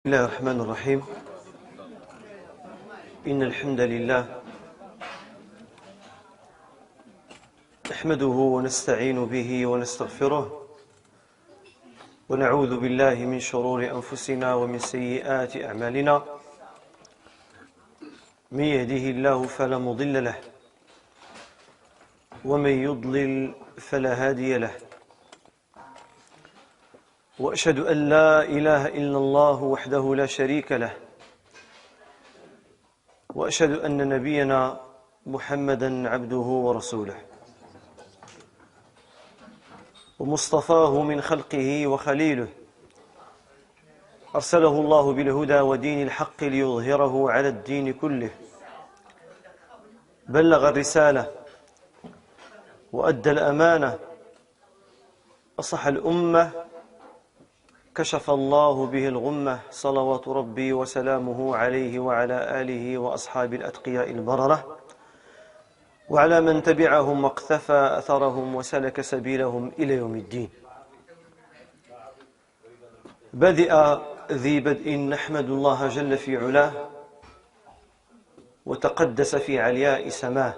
بسم الله الرحمن الرحيم. إن الحمد لله نحمده ونستعين به ونستغفره ونعوذ بالله من شرور أنفسنا ومن سيئات أعمالنا. من يهده الله فلا مضل له ومن يضلل فلا هادي له، وأشهد أن لا إله إلا الله وحده لا شريك له، وأشهد أن نبينا محمدا عبده ورسوله ومصطفاه من خلقه وخليله، أرسله الله بالهدى ودين الحق ليظهره على الدين كله. بلغ الرسالة وأدى الأمانة، نصح الأمة، كشف الله به الغمة، صلوات ربي وسلامه عليه وعلى آله وأصحاب الأتقياء البررة، وعلى من تبعهم واقتفى أثرهم وسلك سبيلهم إلى يوم الدين. بدأ ذي بدء نحمد الله جل في علاه وتقدس في علياء سماه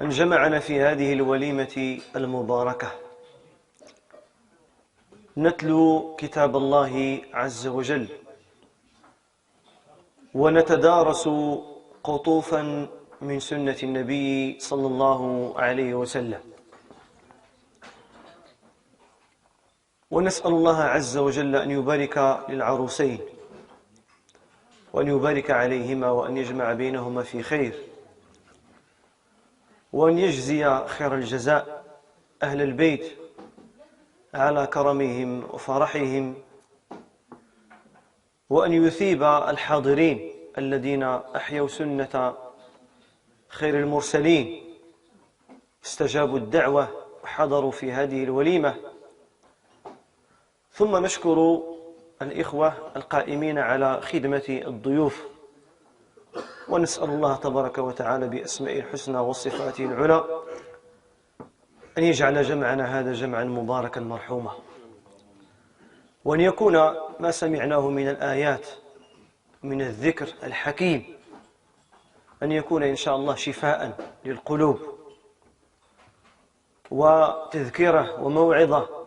أن جمعنا في هذه الوليمة المباركة نتلو كتاب الله عز وجل ونتدارس قطوفا من سنة النبي صلى الله عليه وسلم، ونسأل الله عز وجل أن يبارك للعروسين وأن يبارك عليهما وأن يجمع بينهما في خير، وأن يجزي خير الجزاء أهل البيت على كرمهم وفرحهم، وأن يثيب الحاضرين الذين أحيوا سنة خير المرسلين، استجابوا الدعوة وحضروا في هذه الوليمة. ثم نشكر الإخوة القائمين على خدمة الضيوف، ونسأل الله تبارك وتعالى بأسمائه الحسنى وصفاته العلى أن يجعل جمعنا هذا جمعا مباركا مرحوما، وأن يكون ما سمعناه من الآيات من الذكر الحكيم أن يكون إن شاء الله شفاء للقلوب وتذكرة وموعظة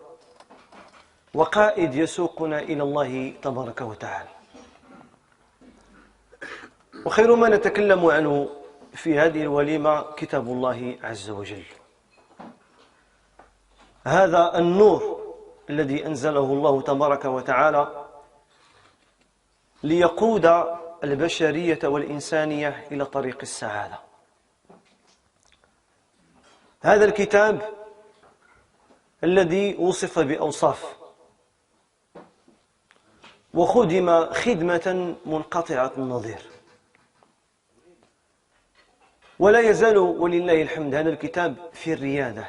وقائد يسوقنا إلى الله تبارك وتعالى. وخير ما نتكلم عنه في هذه الوليمة كتاب الله عز وجل، هذا النور الذي أنزله الله تبارك وتعالى ليقود البشرية والإنسانية إلى طريق السعادة. هذا الكتاب الذي وصف بأوصاف وخدم خدمة منقطعة النظير، ولا يزال ولله الحمد هذا الكتاب في الريادة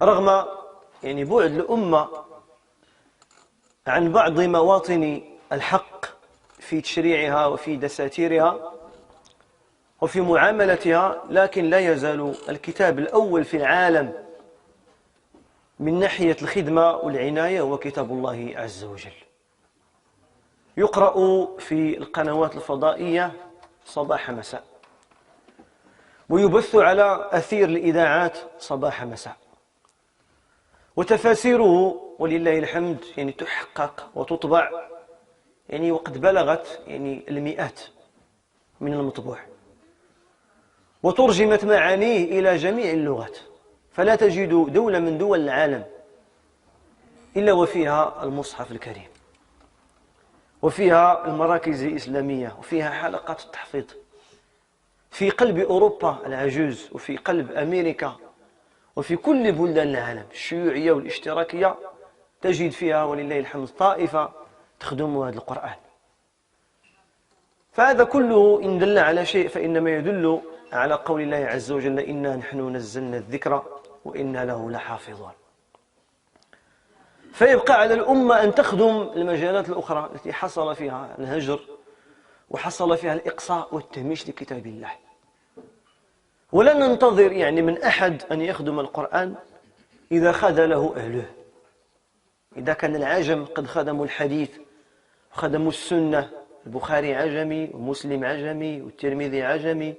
رغم بعد الأمة عن بعض مواطن الحق في تشريعها وفي دساتيرها وفي معاملتها، لكن لا يزال الكتاب الأول في العالم من ناحية الخدمة والعناية هو كتاب الله عز وجل. يقرأ في القنوات الفضائية صباح مساء، ويبث على أثير الإذاعات صباح مساء، وتفاسيره ولله الحمد تحقق وتطبع وقد بلغت المئات من المطبوع، وترجمت معانيه إلى جميع اللغات، فلا تجد دولة من دول العالم إلا وفيها المصحف الكريم، وفيها المراكز الإسلامية، وفيها حلقات التحفيظ في قلب أوروبا العجوز، وفي قلب أمريكا، وفي كل بلدان العالم الشيوعية والاشتراكية تجد فيها ولله الحمد طائفة تخدم هذا القرآن. فهذا كله إن دل على شيء فإنما يدل على قول الله عز وجل: إنا نحن نزلنا الذكر وإنا له لحافظون. فيبقى على الأمة أن تخدم المجالات الأخرى التي حصل فيها الهجر وحصل فيها الإقصاء والتهميش لكتاب الله، ولا ننتظر من أحد أن يخدم القرآن إذا خذله أهله. إذا كان العجم قد خدموا الحديث وخدموا السنة، البخاري عجمي ومسلم عجمي والترمذي عجمي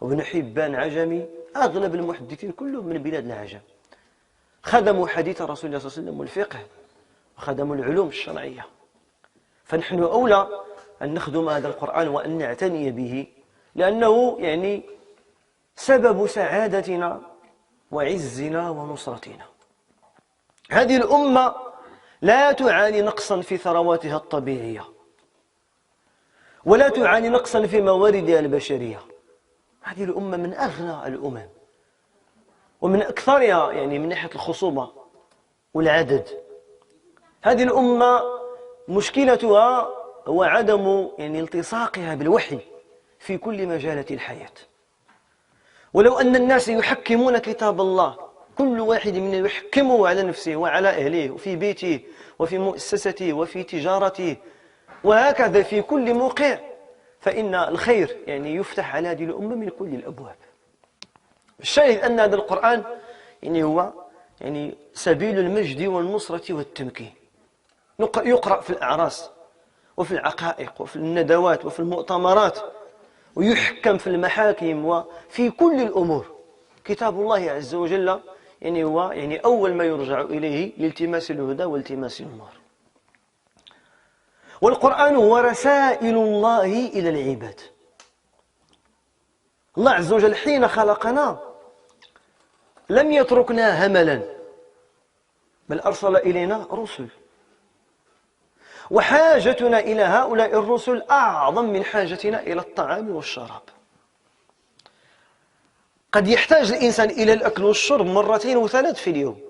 وابن حبان عجمي، أغلب المحدثين كلهم من بلاد العجم، خدموا حديث رسول الله صلى الله عليه وسلم والفقه وخدموا العلوم الشرعية. فنحن أولى أن نخدم هذا القرآن وأن نعتني به، لأنه يعني سبب سعادتنا وعزنا ونصرتنا. هذه الأمة لا تعاني نقصا في ثرواتها الطبيعية، ولا تعاني نقصا في مواردها البشرية. هذه الأمة من أغنى الأمم ومن أكثرها يعني من ناحية الخصوبة والعدد. هذه الأمة مشكلتها هو عدم يعني التصاقها بالوحي في كل مجالات الحياة. ولو أن الناس يحكمون كتاب الله، كل واحد منهم يحكمه على نفسه وعلى أهله وفي بيته وفي مؤسسته وفي تجارته وهكذا في كل موقع، فإن الخير يعني يفتح على هذه الأمة من كل الأبواب. الشاهد أن هذا القرآن يعني هو يعني سبيل المجد والنصرة والتمكين. يقرأ في الأعراس وفي العقائق وفي الندوات وفي المؤتمرات، ويحكم في المحاكم وفي كل الأمور. كتاب الله عز وجل يعني هو يعني أول ما يرجع إليه لالتماس الهدى والتماس النور. والقرآن هو رسائل الله إلى العباد. الله عز وجل حين خلقنا لم يتركنا هملا، بل أرسل إلينا رسل، وحاجتنا إلى هؤلاء الرسل أعظم من حاجتنا إلى الطعام والشراب. قد يحتاج الإنسان إلى الأكل والشرب مرتين وثلاث في اليوم،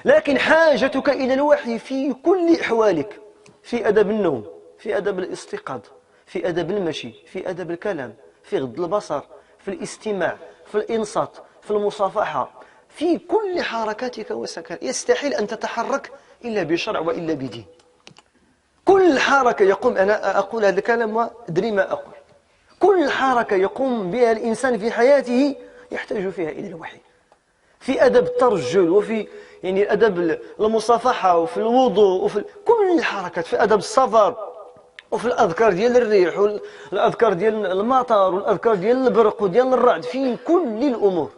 لكن حاجتك إلى الوحي في كل أحوالك، في أدب النوم، في أدب الاستيقاظ، في أدب المشي، في أدب الكلام، في غض البصر، في الاستماع، في الإنصات، في المصافحة، في كل حركاتك وسكنك. يستحيل أن تتحرك إلا بشرع وإلا بدين. كل حركة يقوم، أنا أقول هذا الكلام وأدري ما أقول، كل حركة يقوم بها الإنسان في حياته يحتاج فيها إلى الوحي، في أدب الترجل وفي يعني أدب المصافحة وفي الوضوء وفي كل الحركات، في أدب السفر وفي الأذكار ديال الريح والأذكار ديال المطر والأذكار ديال البرق وديال الرعد، في كل الأمور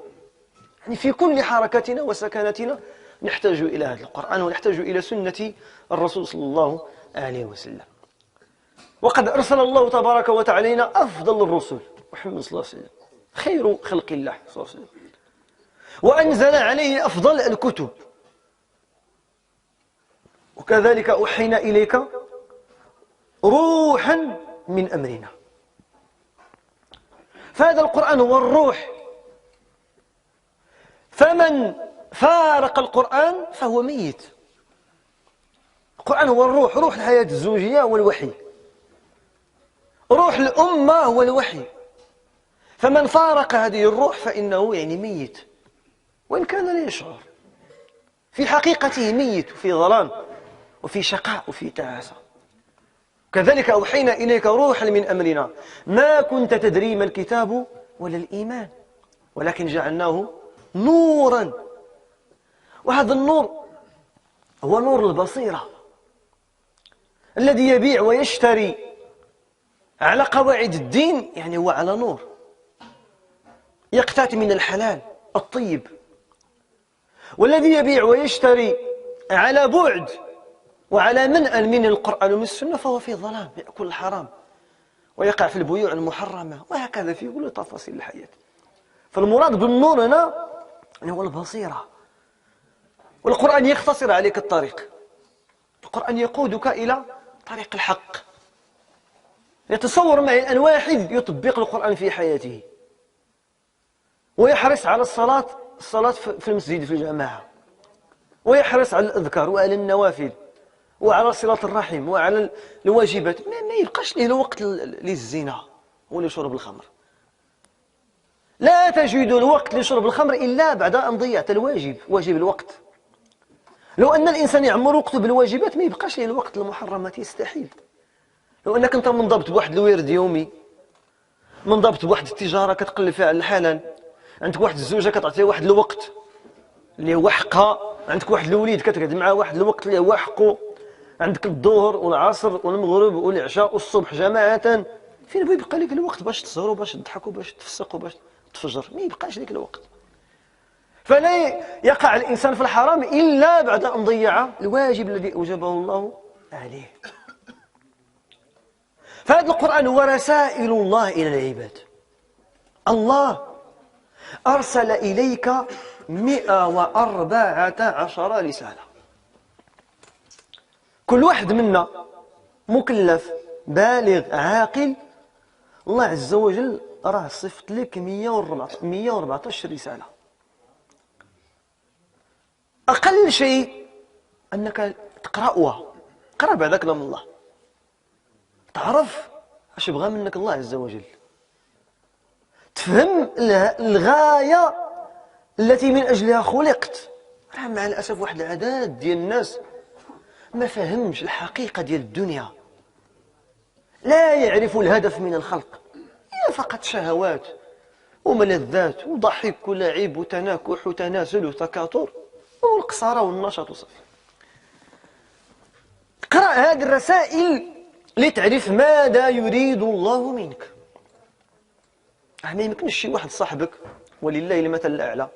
يعني في كل حركاتنا وسكناتنا نحتاج إلى هذا القرآن ونحتاج إلى سنة الرسول صلى الله عليه وسلم. وقد أرسل الله تبارك وتعالى أفضل الرسل محمد صلى الله عليه وسلم، خير خلق الله صلى الله عليه وسلم، وأنزل عليه أفضل الكتب، وكذلك أوحينا إليك روحا من أمرنا. فهذا القرآن هو الروح، فمن فارق القرآن فهو ميت. القرآن هو الروح، روح الحياة الزوجية والوحي، روح الأمة هو الوحي. فمن فارق هذه الروح فإنه يعني ميت، وإن كان لا يشعر، في حقيقته ميت وفي ظلام وفي شقاء وفي تعاسة. كذلك أوحينا إليك روحا من أمرنا ما كنت تدري ما الكتاب ولا الإيمان ولكن جعلناه نورا. وهذا النور هو نور البصيرة الذي يبيع ويشتري على قواعد الدين، يعني هو على نور، يقتات من الحلال الطيب. والذي يبيع ويشتري على بعد وعلى منأ من القرآن ومن السنة فهو في ظلام، يأكل الحرام ويقع في البيوع المحرمة، وهكذا في كل تفاصيل الحياة. فالمراد بالنور هنا هو البصيرة. والقرآن يختصر عليك الطريق، القرآن يقودك إلى طريق الحق. يتصور معي الآن واحد يطبق القرآن في حياته ويحرص على الصلاة في المسجد في الجماعة، ويحرص على الأذكار وعلى النوافل وعلى صلة الرحم وعلى الواجبات، ما يبقاش له وقت للزنا ولا شرب الخمر. لا تجد الوقت لشرب الخمر إلا بعد أن ضيعت الواجب، واجب الوقت. لو أن الإنسان يعمر وقته بالواجبات ما يبقاش له الوقت للمحرمات، يستحيل. لو أنك أنت منضبط بواحد الورد يومي، منضبط بواحد التجارة كتقلب فيها على الحلال، عندك واحد الزوجة كتعطيها واحد الوقت اللي هو حقها عندك واحد الوليد كتقعد معاه واحد الوقت اللي هو حقه، عندك الظهر والعصر والمغرب والعشاء والصبح جماعة، فين بغا يبقى لك الوقت باش تسهروا باش تضحكوا باش تفسقوا باش تفجر؟ ما يبقاش لك الوقت. فلا يقع الإنسان في الحرام إلا بعد أن ضيع الواجب الذي أوجبه الله عليه. فهذا القرآن هو رسائل الله إلى العباد. الله أرسل إليك 114 رسالة. كل واحد منا مكلف بالغ عاقل، الله عز وجل راه صفت لك 114 رسالة. أقل شيء أنك تقرأها، قرأ بعد كلام الله، تعرف اش بغى منك الله عز وجل، تفهم الغاية التي من أجلها خلقت. راه مع الأسف واحد العدد ديال الناس ما فهمش الحقيقة ديال الدنيا، لا يعرف الهدف من الخلق، هي فقط شهوات وملذات وضحك ولعب وتناكح وتناسل وتكاثر والقصارى والنشاط وصافي. اقرأ هذه الرسائل لتعرف ماذا يريد الله منك. ما يمكنش شي واحد صاحبك ولله المثل الأعلى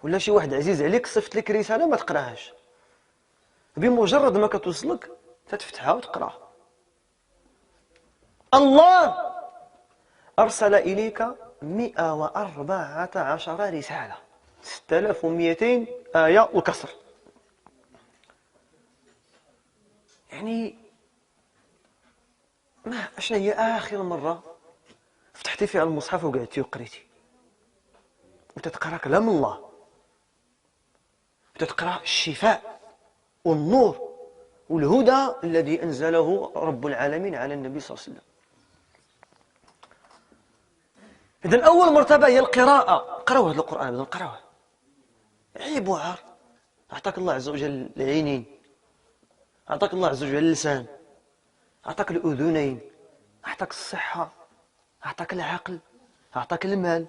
ولا شي واحد عزيز عليك صيفط لك رسالة ما تقراهاش، بمجرد ما كتوصلك تتفتحها وتقراها. الله أرسل إليك 114 رسالة، 6200 آية وكسر. يعني ما أشنا هي آخر مرة فتحتي فيها المصحف وقعدتي وقريتي وتتقرأ كلام الله، وتتقرأ الشفاء والنور والهدى الذي أنزله رب العالمين على النبي صلى الله عليه وسلم. إذن أول مرتبة هي القراءة. قرأوا هذا القرآن، بدنا نقرأوه، عيب وعار. أعطاك الله عز وجل العينين، أعطاك الله عز وجل اللسان، أعطاك الأذنين، أعطاك الصحة، أعطاك العقل، أعطاك المال،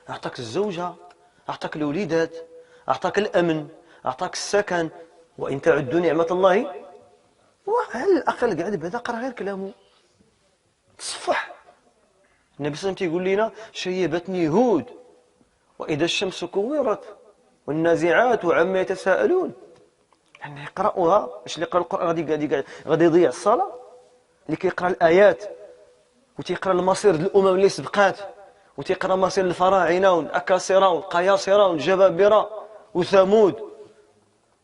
أعطاك الزوجة، أعطاك الوليدات، أعطاك الأمن، أعطاك السكن. وإن تعدوا نعمة الله، وعلى الأقل قاعد بهذا قرأ غير كلامه تصفح. النبي صلى الله عليه وسلم تيقول لنا شيبتني هود وإذا الشمس كورت والنازعات وعما يتساءلون. يعني يقرأوها، باش اللي يقرأ القرآن غادي يضيع الصلاة، اللي كيقرأ الآيات وتيقرأ المصير الأمم اللي سبقات وتيقرأ مصير الفراعنة والأكاسرة والقياصرة والجبابرة وثمود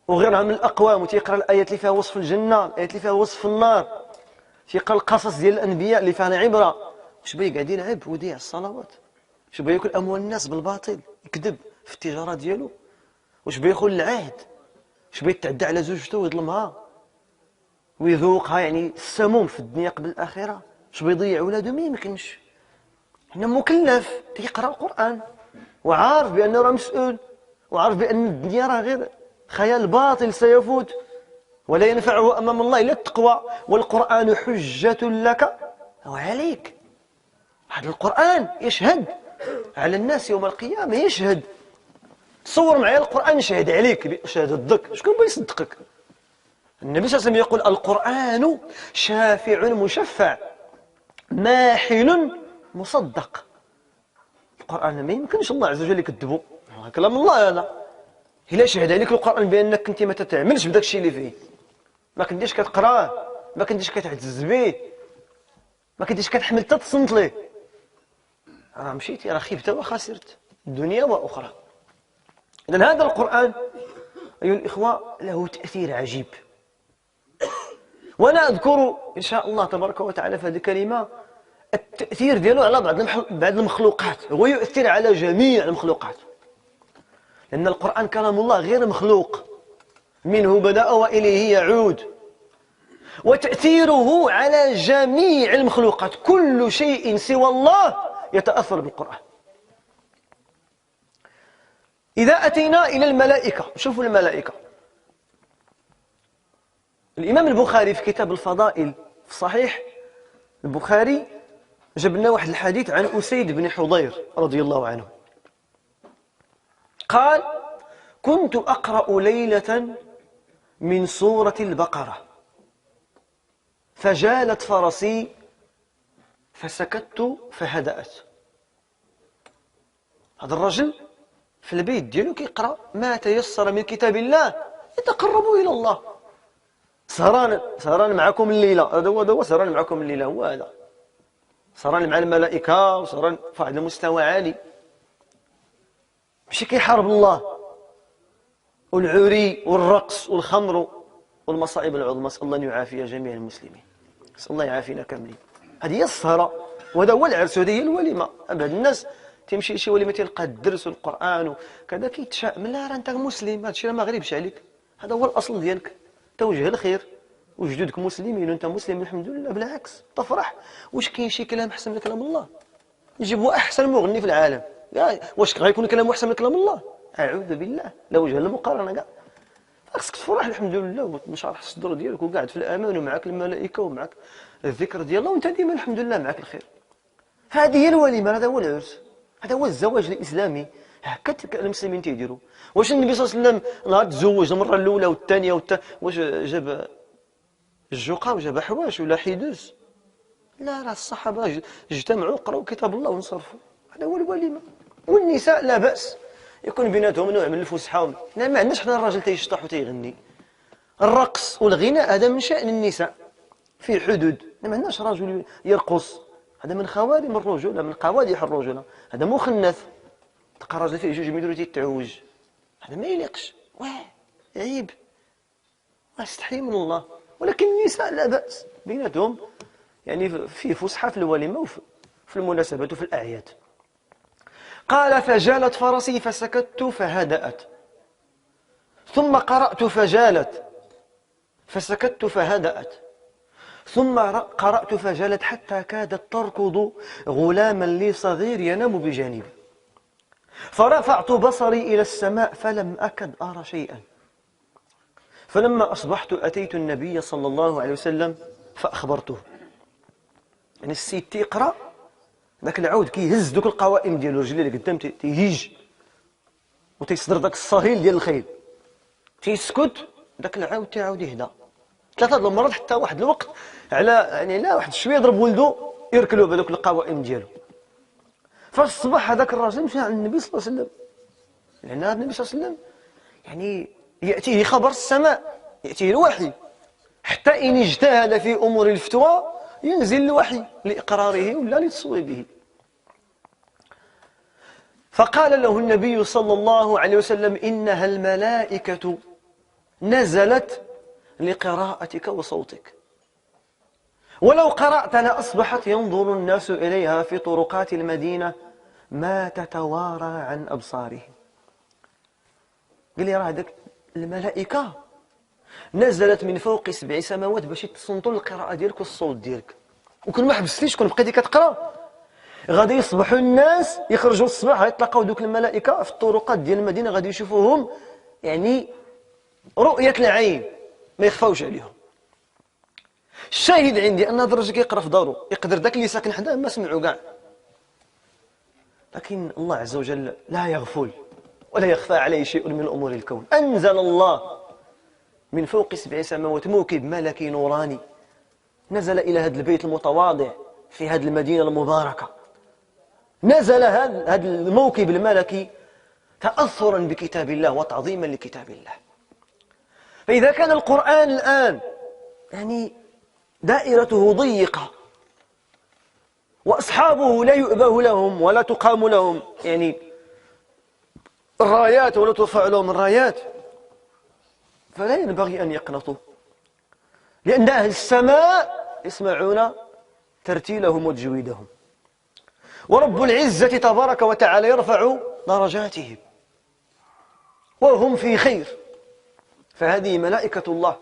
وغيرها من الأقوام، وتيقرأ الآيات اللي فيها وصف الجنة، الآيات اللي فيها وصف النار، تيقرأ القصص ديال الأنبياء اللي فيها عبرة. واش بغا قاعد يلعب ويضيع الصلوات؟ واش بغا ياكل أموال الناس بالباطل، يكذب في التجارة ديالو؟ واش بغا يخون العهد؟ واش بغا يتعدى على زوجته ويظلمها ويذوقها يعني السموم في الدنيا قبل الآخرة؟ واش بغا يضيع ولادو؟ ما يمكنش. حنا مكلف تيقرأ القرآن وعارف بأنه راه مسؤول، وعارف بأن الدنيا راه غير خيال باطل سيفوت، ولا ينفعه أمام الله إلا التقوى. والقرآن حجة لك أو عليك. هذا القرآن يشهد على الناس يوم القيامة، يشهد. تصور معايا القرآن يشهد عليك، يشهد ضدك، شكون بغا يصدقك؟ النبي صلى الله عليه وسلم يقول القرآن شافع مشفع ماحل مصدق. القرآن ما يمكنش الله عز وجل يكذبه، كلام الله هذا. إلا شهد عليك القرآن بأنك كنت ما تتعملش بداك الشيء اللي فيه، ما كنتيش كتقراه، ما كنتيش كتعتز به، ما كنتيش كتحمل حتى تصنت ليه، راه مشيتي، راه خيبت وخسرت الدنيا وأخرى. إذن هذا القرآن أيها الإخوة له تأثير عجيب. وأنا أذكر إن شاء الله تبارك وتعالى في هذه الكلمة التأثير ديالو على بعض المخلوقات. هو يؤثر على جميع المخلوقات، لأن القرآن كلام الله غير مخلوق، منه بدأ وإليه يعود. وتأثيره على جميع المخلوقات، كل شيء سوى الله يتأثر بالقرآن. إذا أتينا إلى الملائكة، شوفوا الملائكة. الإمام البخاري في كتاب الفضائل في صحيح البخاري جاب لنا واحد الحديث عن أسيد بن حضير رضي الله عنه، قال: كنت أقرأ ليلة من سورة البقرة فجالت فرسي فسكت فهدأت. هذا الرجل في البيت ديالو كيقرأ ما تيسر من كتاب الله يتقرب إلى الله. سهران معكم الليلة، هذا هو سهران معكم الليلة، هو هذا سهران مع الملائكة وسهران في واحد المستوى عالي، ماشي كيحارب الله. والعري والرقص والخمر والمصائب العظمى، نسأل الله أن يعافي جميع المسلمين، نسأل الله يعافينا كاملين. هذه هي السهرة وهذا هو العرس وهذه هي الوليمة. أبعد الناس تمشي شي وليمة تلقى الدرس والقرآن وكذا كيتشائم، لا راه أنت مسلم، هذا الشيء ما غريبش عليك، هذا هو الأصل ديالك، أنت وجه الخير وجدودك مسلمين وأنت مسلم الحمد لله، بالعكس تفرح. واش كاين شي كلام أحسن من كلام الله؟ نجيبوا أحسن مغني في العالم، واش غيكون كلامه أحسن من كلام الله؟ أعوذ بالله، لا وجه للمقارنة كاع. خاصك تفرح الحمد لله وتنشرح الصدر ديالك وقاعد في الأمان ومعك الملائكة ومعك الذكر ديال الله وأنت ديما الحمد لله معك الخير. فهذه هي الوليمة، هذا هو العرس، هذا هو الزواج الإسلامي، هكا المسلمين تيديروا. واش النبي صلى الله عليه وسلم نهار تزوج المرة الأولى والثانية واش جاب الجوقة وجاب حواش ولا حيدوس؟ لا، راه الصحابة اجتمعوا قرأوا كتاب الله وانصرفوا، هذا هو الوليمة. والنساء لا بأس يكون بيناتهم نوع من الفسحة، ما عندناش حنا الراجل تيشطح وتيغني. الرقص والغناء هذا من شأن النساء في حدود، ما عندناش رجل يرقص، هذا من خوارم الرجولة، من قوادح الرجولة، هذا مخنث. تلقى راجل فيه جوج ميدرو تيتعوج، هذا ما يليقش، عيب، استحي من الله. ولكن النساء لا بأس بيناتهم، يعني في فسحة في الوليمة وفي المناسبات وفي الأعياد. قال فجالت فرسي فسكت فهدأت، ثم قرأت فجالت فسكت فهدأت، ثم قرأت فجالت حتى كادت تركض غلاما لي صغير ينام بجانبي، فرفعت بصري إلى السماء فلم أكد أرى شيئا. فلما أصبحت أتيت النبي صلى الله عليه وسلم فأخبرته. يعني السيد تيقرأ ذاك العود كيهز دوك القوائم ديالو، رجليه اللي قدام تيهيج وتيصدر داك الصهيل ديال الخيل، تيسكت داك العود تيعاود يهدى 3 المرات حتى واحد الوقت على يعني لا واحد شويه ضرب ولده يركلوا بهذوك القوائم ديالو. فالصباح هذاك الراجل مشى عند النبي صلى الله عليه وسلم، لأن النبي صلى الله عليه وسلم يعني يأتيه خبر السماء، يأتيه الوحي، حتى إن اجتهد في أمور الفتوى ينزل الوحي لإقراره ولا لتصويبه. فقال له النبي صلى الله عليه وسلم إنها الملائكة نزلت لقراءتك وصوتك، ولو قرأت لأصبحت ينظر الناس إليها في طرقات المدينة ما تتوارى عن أبصارهم. قال لي راه هذاك الملائكة نزلت من فوق 7 سماوات باش تصنتوا القراءة ديالك والصوت ديالك، وكل ما حبستيش كون بقيتي كتقرا غادي يصبحوا الناس يخرجوا الصباح يتلاقاو دوك الملائكة في الطرقات ديال المدينة، غادي يشوفوهم يعني رؤية العين ما يخفاوش عليهم. الشاهد عندي أن هذا الرجل كيقرا في دارو، يقدر داك اللي ساكن حداه ما سمعوا كاع، لكن الله عز وجل لا يغفل ولا يخفى عليه شيء من أمور الكون. أنزل الله من فوق 7 سماوات موكب ملكي نوراني، نزل إلى هذا البيت المتواضع في هذه المدينة المباركة، نزل هذا الموكب الملكي تأثرا بكتاب الله وتعظيما لكتاب الله. فإذا كان القرآن الآن يعني دائرته ضيقة وأصحابه لا يؤبه لهم ولا تقام لهم يعني الرايات ولا ترفع لهم الرايات، فلا ينبغي أن يقنطوا، لأن أهل السماء يسمعون ترتيلهم وتجويدهم، ورب العزة تبارك وتعالى يرفع درجاتهم وهم في خير. فهذه ملائكة الله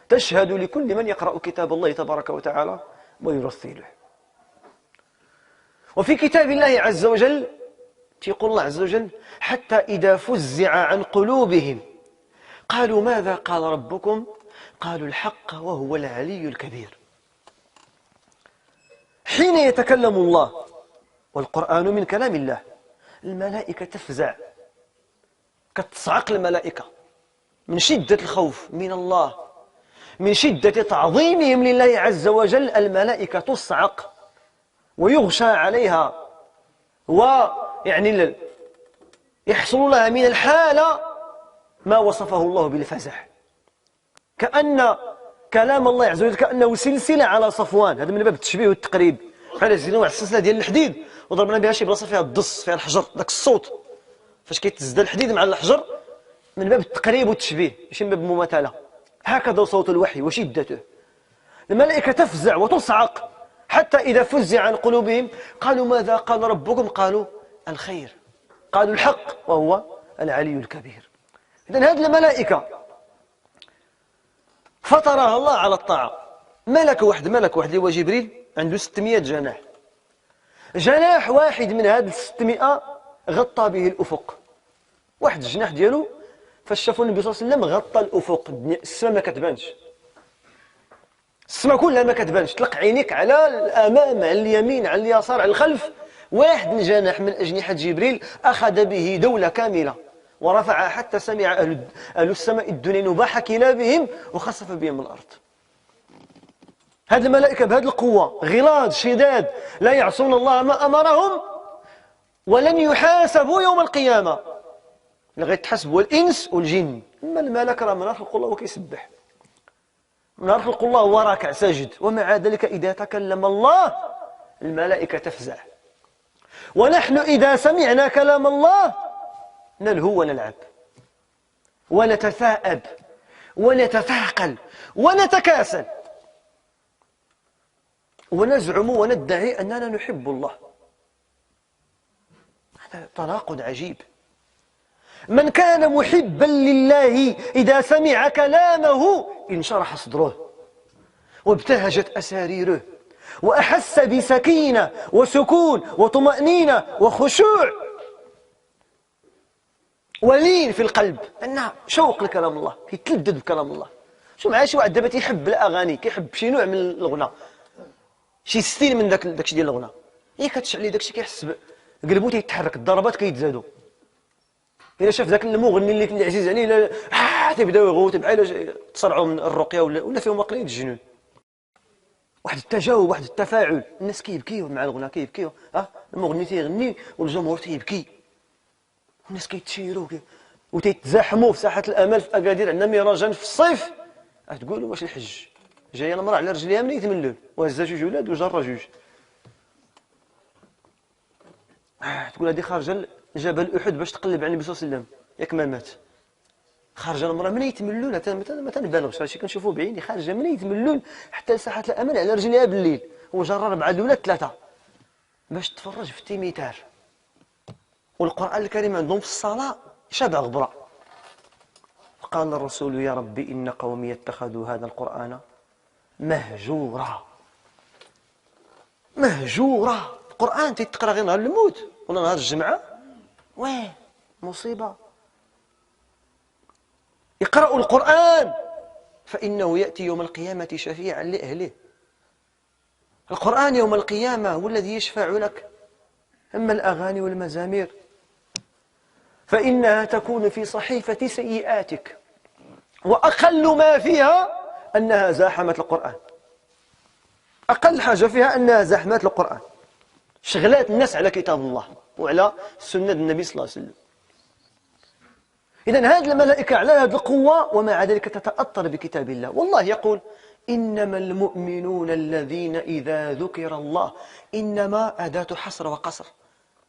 تشهد لكل من يقرأ كتاب الله تبارك وتعالى ويرثله. وفي كتاب الله عز وجل يقول الله عز وجل حتى إذا فزع عن قلوبهم قالوا ماذا قال ربكم قالوا الحق وهو العلي الكبير. حين يتكلم الله والقرآن من كلام الله الملائكة تفزع كتصعق الملائكة من شدة الخوف من الله، من شدة تعظيمهم لله عز وجل. الملائكة تصعق ويغشى عليها، ويعني يحصل لها من الحالة ما وصفه الله بالفزع، كأن كلام الله عز وجل كأنه سلسلة على صفوان. هذا من باب التشبيه والتقريب، بحال زينوا واحد السلسلة ديال الحديد وضربنا بها شي بلاصة فيها الدص، فيها الحجر، داك الصوت فاش كيتزاد الحديد مع الحجر، من باب التقريب والتشبيه ماشي من باب المماثلة. هكذا صوت الوحي وشدته. الملائكة تفزع وتصعق حتى إذا فزع عن قلوبهم قالوا ماذا قال ربكم؟ قالوا الخير، قالوا الحق وهو العلي الكبير. إذن هذه الملائكة فطرها الله على الطاعة. ملك واحد اللي هو جبريل عنده 600 جناح. جناح واحد من هذه 600 غطى به الأفق. واحد الجناح ديالو فاش شافوا النبي صلى الله عليه وسلم غطى الأفق، السماء ما كتبانش، السماء كلها ما كتبانش، طلق عينيك على الأمام، على اليمين، على اليسار، على الخلف. واحد الجناح من أجنحة جبريل أخذ به دولة كاملة ورفعها حتى سمع أهل السماء الدنيا نباح كلابهم وخسف بهم الأرض. هذه الملائكة بهذه القوة غلاظ شداد لا يعصون الله ما أمرهم ولن يحاسبوا يوم القيامة، لغاية تحسبوا الإنس والجن. أما الملك راه من نهار خلق الله وكيسبح، من نهار خلق الله هو راكع ساجد، ومع ذلك إذا تكلم الله الملائكة تفزع. ونحن إذا سمعنا كلام الله نلهو ونلعب ونتثاءب ونتثاقل ونتكاسل ونزعم وندعي أننا نحب الله. هذا تناقض عجيب. من كان محبا لله إذا سمع كلامه انشرح صدره وابتهجت أساريره وأحس بسكينة وسكون وطمأنينة وخشوع ولين في القلب، أنها شوق لكلام الله، كيتلذذ بكلام الله. شو معايا شي واحد دابا تيحب الأغاني، كيحب شي نوع من الغنى، شي ستيل من داكشي ديال الغنى، هي كتشعل داكشي كيحس قلبو تيتحرك، الضربات كيتزادوا. إلا شاف ذاك المغني اللي عزيز عليه تيبداو يغوتوا بحال تصرعوا من الرقيه ولا فيهم عقليه الجنون. واحد التجاوب، واحد التفاعل، الناس كيبكيو مع الغنى، كيبكيو المغني تيغني والجمهور تيبكي، الناس كيتشيروا وتيتزاحموا في ساحه الامل في اكادير. عندنا مهرجان في الصيف تقولوا واش الحج جايه المراه على رجليها من يتملل وهزا جوج ولاد وجرى جوج، تقول هذه خارجه جبل احد باش تقلب على النبي صلى الله عليه وسلم ياك ما مات. خارجه المراه من يتملون، ما تنبالغش، هادشي كنشوفوه بعيني، خارجه من يتملون حتى لساحه الامل على رجليها بالليل وجرى 4 الولاد 3 باش تفرج في التيميتار. والقران الكريم عندهم في الصلاه شبع غبره. قال الرسول يا ربي ان قومي اتخذوا هذا القران مهجورا. مهجورا، القران تيتقرا غير نهار الموت ولا نهار الجمعه، واه مصيبه. اقرأوا القرآن فإنه يأتي يوم القيامة شفيعا لأهله. القرآن يوم القيامة هو الذي يشفع لك. أما الأغاني والمزامير فإنها تكون في صحيفة سيئاتك، وأقل ما فيها أنها زاحمت القرآن. أقل حاجة فيها أنها زاحمت القرآن، شغلات الناس على كتاب الله وعلى سنة النبي صلى الله عليه وسلم. إذن هذه الملائكة على هذه القوة ومع ذلك تتأثر بكتاب الله. والله يقول إنما المؤمنون الذين إذا ذكر الله، إنما أداة حصر وقصر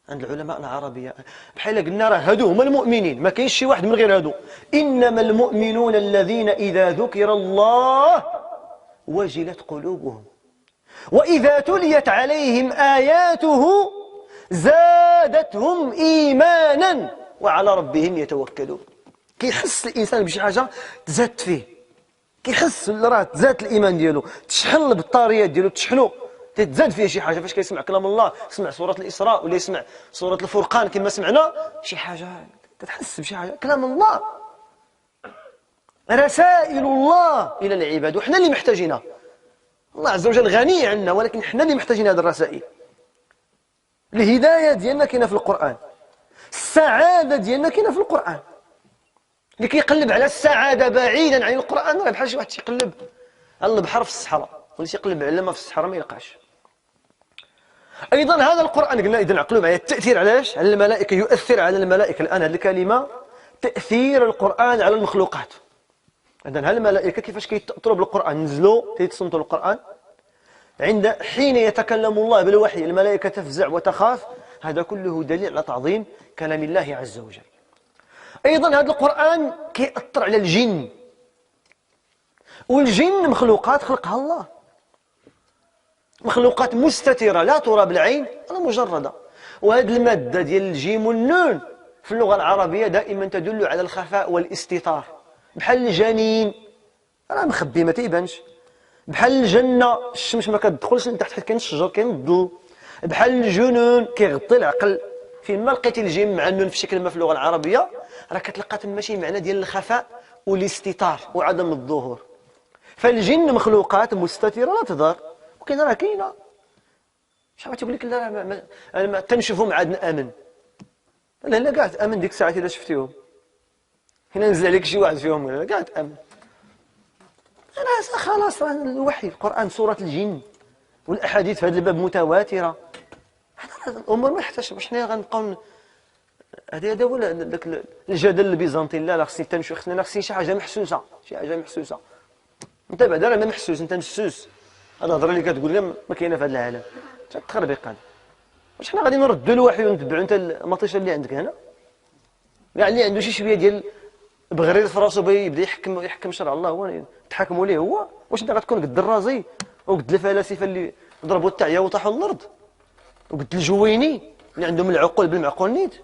عند العلماء العربية، بحال قلنا راه هادو هما المؤمنين، ما كاينش شي واحد من غير هادو. إنما المؤمنون الذين إذا ذكر الله وجلت قلوبهم وإذا تليت عليهم آياته زادتهم إيمانا وعلى ربهم يتوكلون. كيحس الإنسان بشي حاجة تزاد فيه، كيحس راه تزاد الإيمان ديالو، تشحن البطاريات ديالو، تشحنو تتزاد فيه شي حاجة. فاش كيسمع كلام الله، يسمع سورة الإسراء ولا يسمع سورة الفرقان كما سمعنا، شي حاجة تتحس بشي حاجة. كلام الله، رسائل الله إلى العباد، وحنا اللي محتاجينها. الله عز وجل غني عنا، ولكن حنا اللي محتاجين هذه الرسائل. الهداية ديالنا كاينة في القرآن، السعادة ديالنا كاينة في القرآن. اللي كيقلب على السعادة بعيدا عن القرآن راه بحال شي واحد تيقلب على البحر في الصحراء، واللي تيقلب على الماء في الصحراء ما يلقاش. أيضا هذا القرآن قلنا إذن عقلوا معايا التأثير علاش على الملائكة، يؤثر على الملائكة. الآن هذه الكلمة تأثير القرآن على المخلوقات. إذن هل الملائكة كيفاش كيتأثروا بالقرآن؟ نزلوا كيتصنتوا القرآن حين يتكلم الله بالوحي الملائكة تفزع وتخاف. هذا كله دليل على تعظيم كلام الله عز وجل. أيضا هذا القرآن كيأثر على الجن، والجن مخلوقات خلقها الله، مخلوقات مستترة لا ترى بالعين ولا مجردة. وهذه المادة ديال الجيم والنون في اللغة العربية دائما تدل على الخفاء والاستتار، بحال الجنين راه مخبي ما تيبانش، بحال الجنة الشمس ما كتدخلش لتحت حيت كاين الشجر كاين الظل، بحال الجنون كيغطي العقل. فين ما لقيتي الجيم مع النون في شكل ما في اللغة العربية راه كتلقى تما شي معنى ديال الخفاء والاستتار وعدم الظهور. فالجن مخلوقات مستترة لا تظهر، وكاين راه كاينه. شحال تقول لك لا ما تنشوفهم عاد نامن، لا لا كاع تامن ديك الساعه الا شفتيهم، هنا نزل عليك شي واحد فيهم لا كاع تامن. خلاص راه الوحي القرآن سورة الجن والاحاديث في هذا الباب متواتره. هذا الامور ما يحتاجش باش حنا غنبقاو هذا هو داك الجدل البيزنطي. لا خصني تنشوف، خصني شي حاجه محسوسه، شي حاجه محسوسه. انت بعدا راه ما محسوس، انت مسوس. هذا الهضره اللي كتقول لي ما كاينه في هذا العالم تخربيق هذا. واش حنا غادي نردوا الوحي ونتبعوا انت المطيشه اللي عندك هنا؟ كاع اللي عنده شي شويه ديال بغرير في راسو يبدا يحكم شرع الله هو تحاكموا ليه هو؟ واش انت غتكون قد الرازي وقد الفلاسفه اللي ضربوا التعيه وطاحوا الارض، وقد الجويني اللي عندهم العقول بالمعقول نيت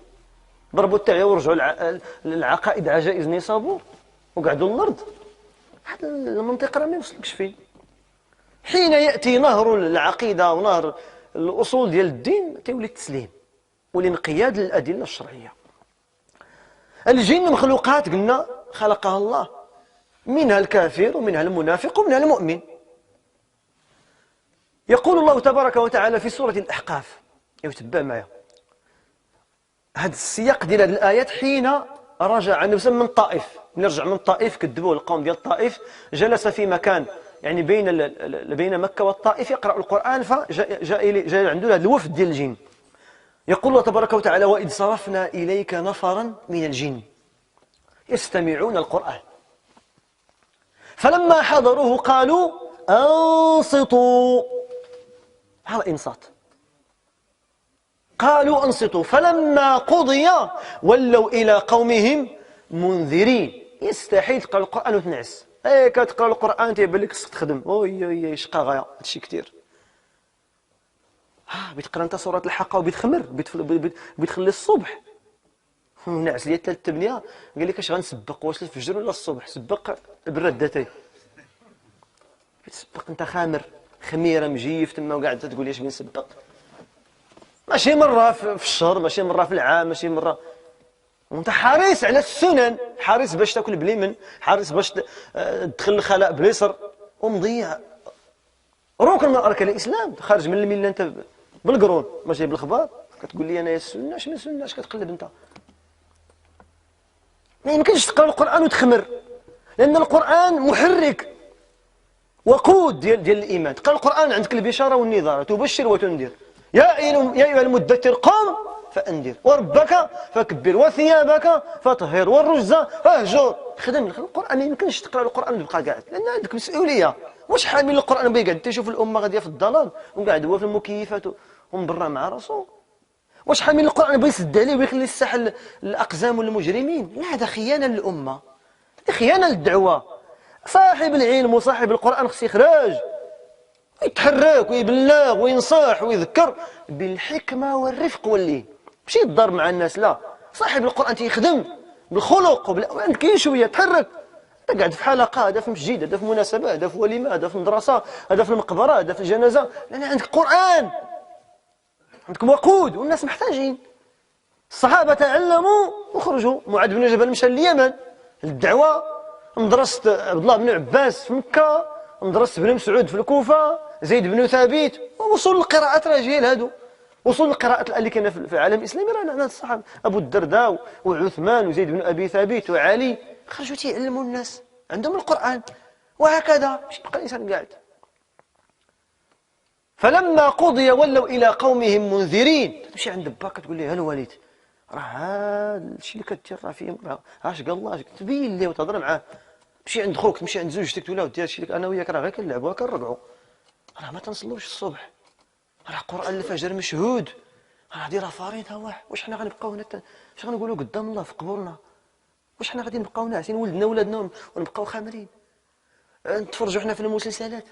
ضربوا التعيه ورجعوا العقائد عجائز نصابوا وقعدوا الارض؟ هذا المنطق راه ما يوصلكش فيه. حين ياتي نهر العقيده ونهر الاصول ديال الدين تيولي التسليم والانقياد للادله الشرعيه. الجن مخلوقات قلنا خلقها الله، منها الكافر ومنها المنافق ومنها المؤمن. يقول الله تبارك وتعالى في سورة الأحقاف، يتبع معي هذا السياق ديال هذه الآيات. حين رجع النبي من الطائف، نرجع من الطائف كذبوه القوم ديال الطائف، جلس في مكان يعني بين مكة والطائف يقرأ القرآن، فجاء عنده هذا الوفد ديال الجن. يقول الله تبارك وتعالى: وإذ صرفنا إليك نفرا من الجن يستمعون القرآن فلما حضروه قالوا أنصتوا. هذا إنصات، قالوا أنصتوا فلما قضي ولوا إلى قومهم منذرين. يستحيل تقرأ القرآن وتنعس، كتقرأ القرآن تيبان لك خصك تخدم، وي شقا غاية هادشي كثير. بتقرا انت سوره الحاقه وبتخمر بتخلي الصبح نعس ليا 3 قال لك اش غنسبق، واش الفجر ولا الصبح؟ سبق بالردتين، بتسبق انت خامر خميره مجيف تما وقاعد تقول لي اش بنسبق. ماشي مره في الشهر، ماشي مره في العام، ماشي مره. وانت حريص على السنن، حريص باش تاكل بليمن، حريص باش تدخل الخلاء بليسر، ومضيع ركن من اركان الاسلام، خارج من المله انت بالقرون ماشي بالخبار. كتقول لي انا يا السنه، اش من سنه؟ اش كتقلب انت؟ ما يمكنش تقرا القران وتخمر، لان القران محرك وقود ديال الايمان. تقرا القران عندك البشاره والنذاره، تبشر وتنذر. يا ايها المدثر قم فانذر وربك فكبر وثيابك فطهر والرجز فاهجر. خدم القران. ما يمكنش تقرا القران وتبقى قاعد، لان عندك مسؤوليه. واش حامل القران بغا قاعد تشوف الامه غاديه في الضلال وقاعد هو في المكيفات ومن برا مع راسو؟ واش حامل القران بغا يسد عليه ويخلي الساحه الاقزام والمجرمين؟ لا، هذا خيانه للامه، هذه خيانه للدعوه. صاحب العلم وصاحب القران خص يخرج يتحرك ويبلغ وينصح ويذكر بالحكمه والرفق واللين، ماشي يتضارب مع الناس. لا، صاحب القران تيخدم بالخلق كاين شويه تحرك. انت قاعد في حلقه، هذا في مسجد، هذا في مناسبه، هذا في وليمه، هذا في مدرسه، هذا في المقبره، هذا في الجنازه، لان عندك قران، عندكم وقود والناس محتاجين. الصحابه تعلموا وخرجوا. معاذ بن جبل مشى لليمن للدعوه، مدرسه عبد الله بن عباس في مكه، مدرسه بن مسعود في الكوفه، زيد بن ثابت، وصول القراءات رجال هادو، وصول القراءات اللي كاينه في العالم الاسلامي راه عند الصحابه، ابو الدرداء وعثمان وزيد بن ابي ثابت وعلي خرجوا تيعلموا الناس عندهم القرآن، وهكذا ماشي يبقى الإنسان قاعد. فلما قضي ولوا إلى قومهم منذرين. تمشي عند باك تقول لي ها الوالد راه هذا الشيء اللي كدير راه فيه اش قال الله، تبين ليه وتهضر معاه. تمشي عند خوك، تمشي عند زوجتك تقول له دير الشيء اللي انا وياك راه غير كنلعبوا كنرقعوا، راه ما تنصلوش الصبح، راه قرآن الفجر مشهود، هذه راه فريضه. واش حنا غنبقاو هنا اش غنقولوا قدام الله في قبورنا؟ واش حنا غادي نبقاو ناعسين ولادنا ونبقاو خامرين؟ نتفرجوا حنا في المسلسلات،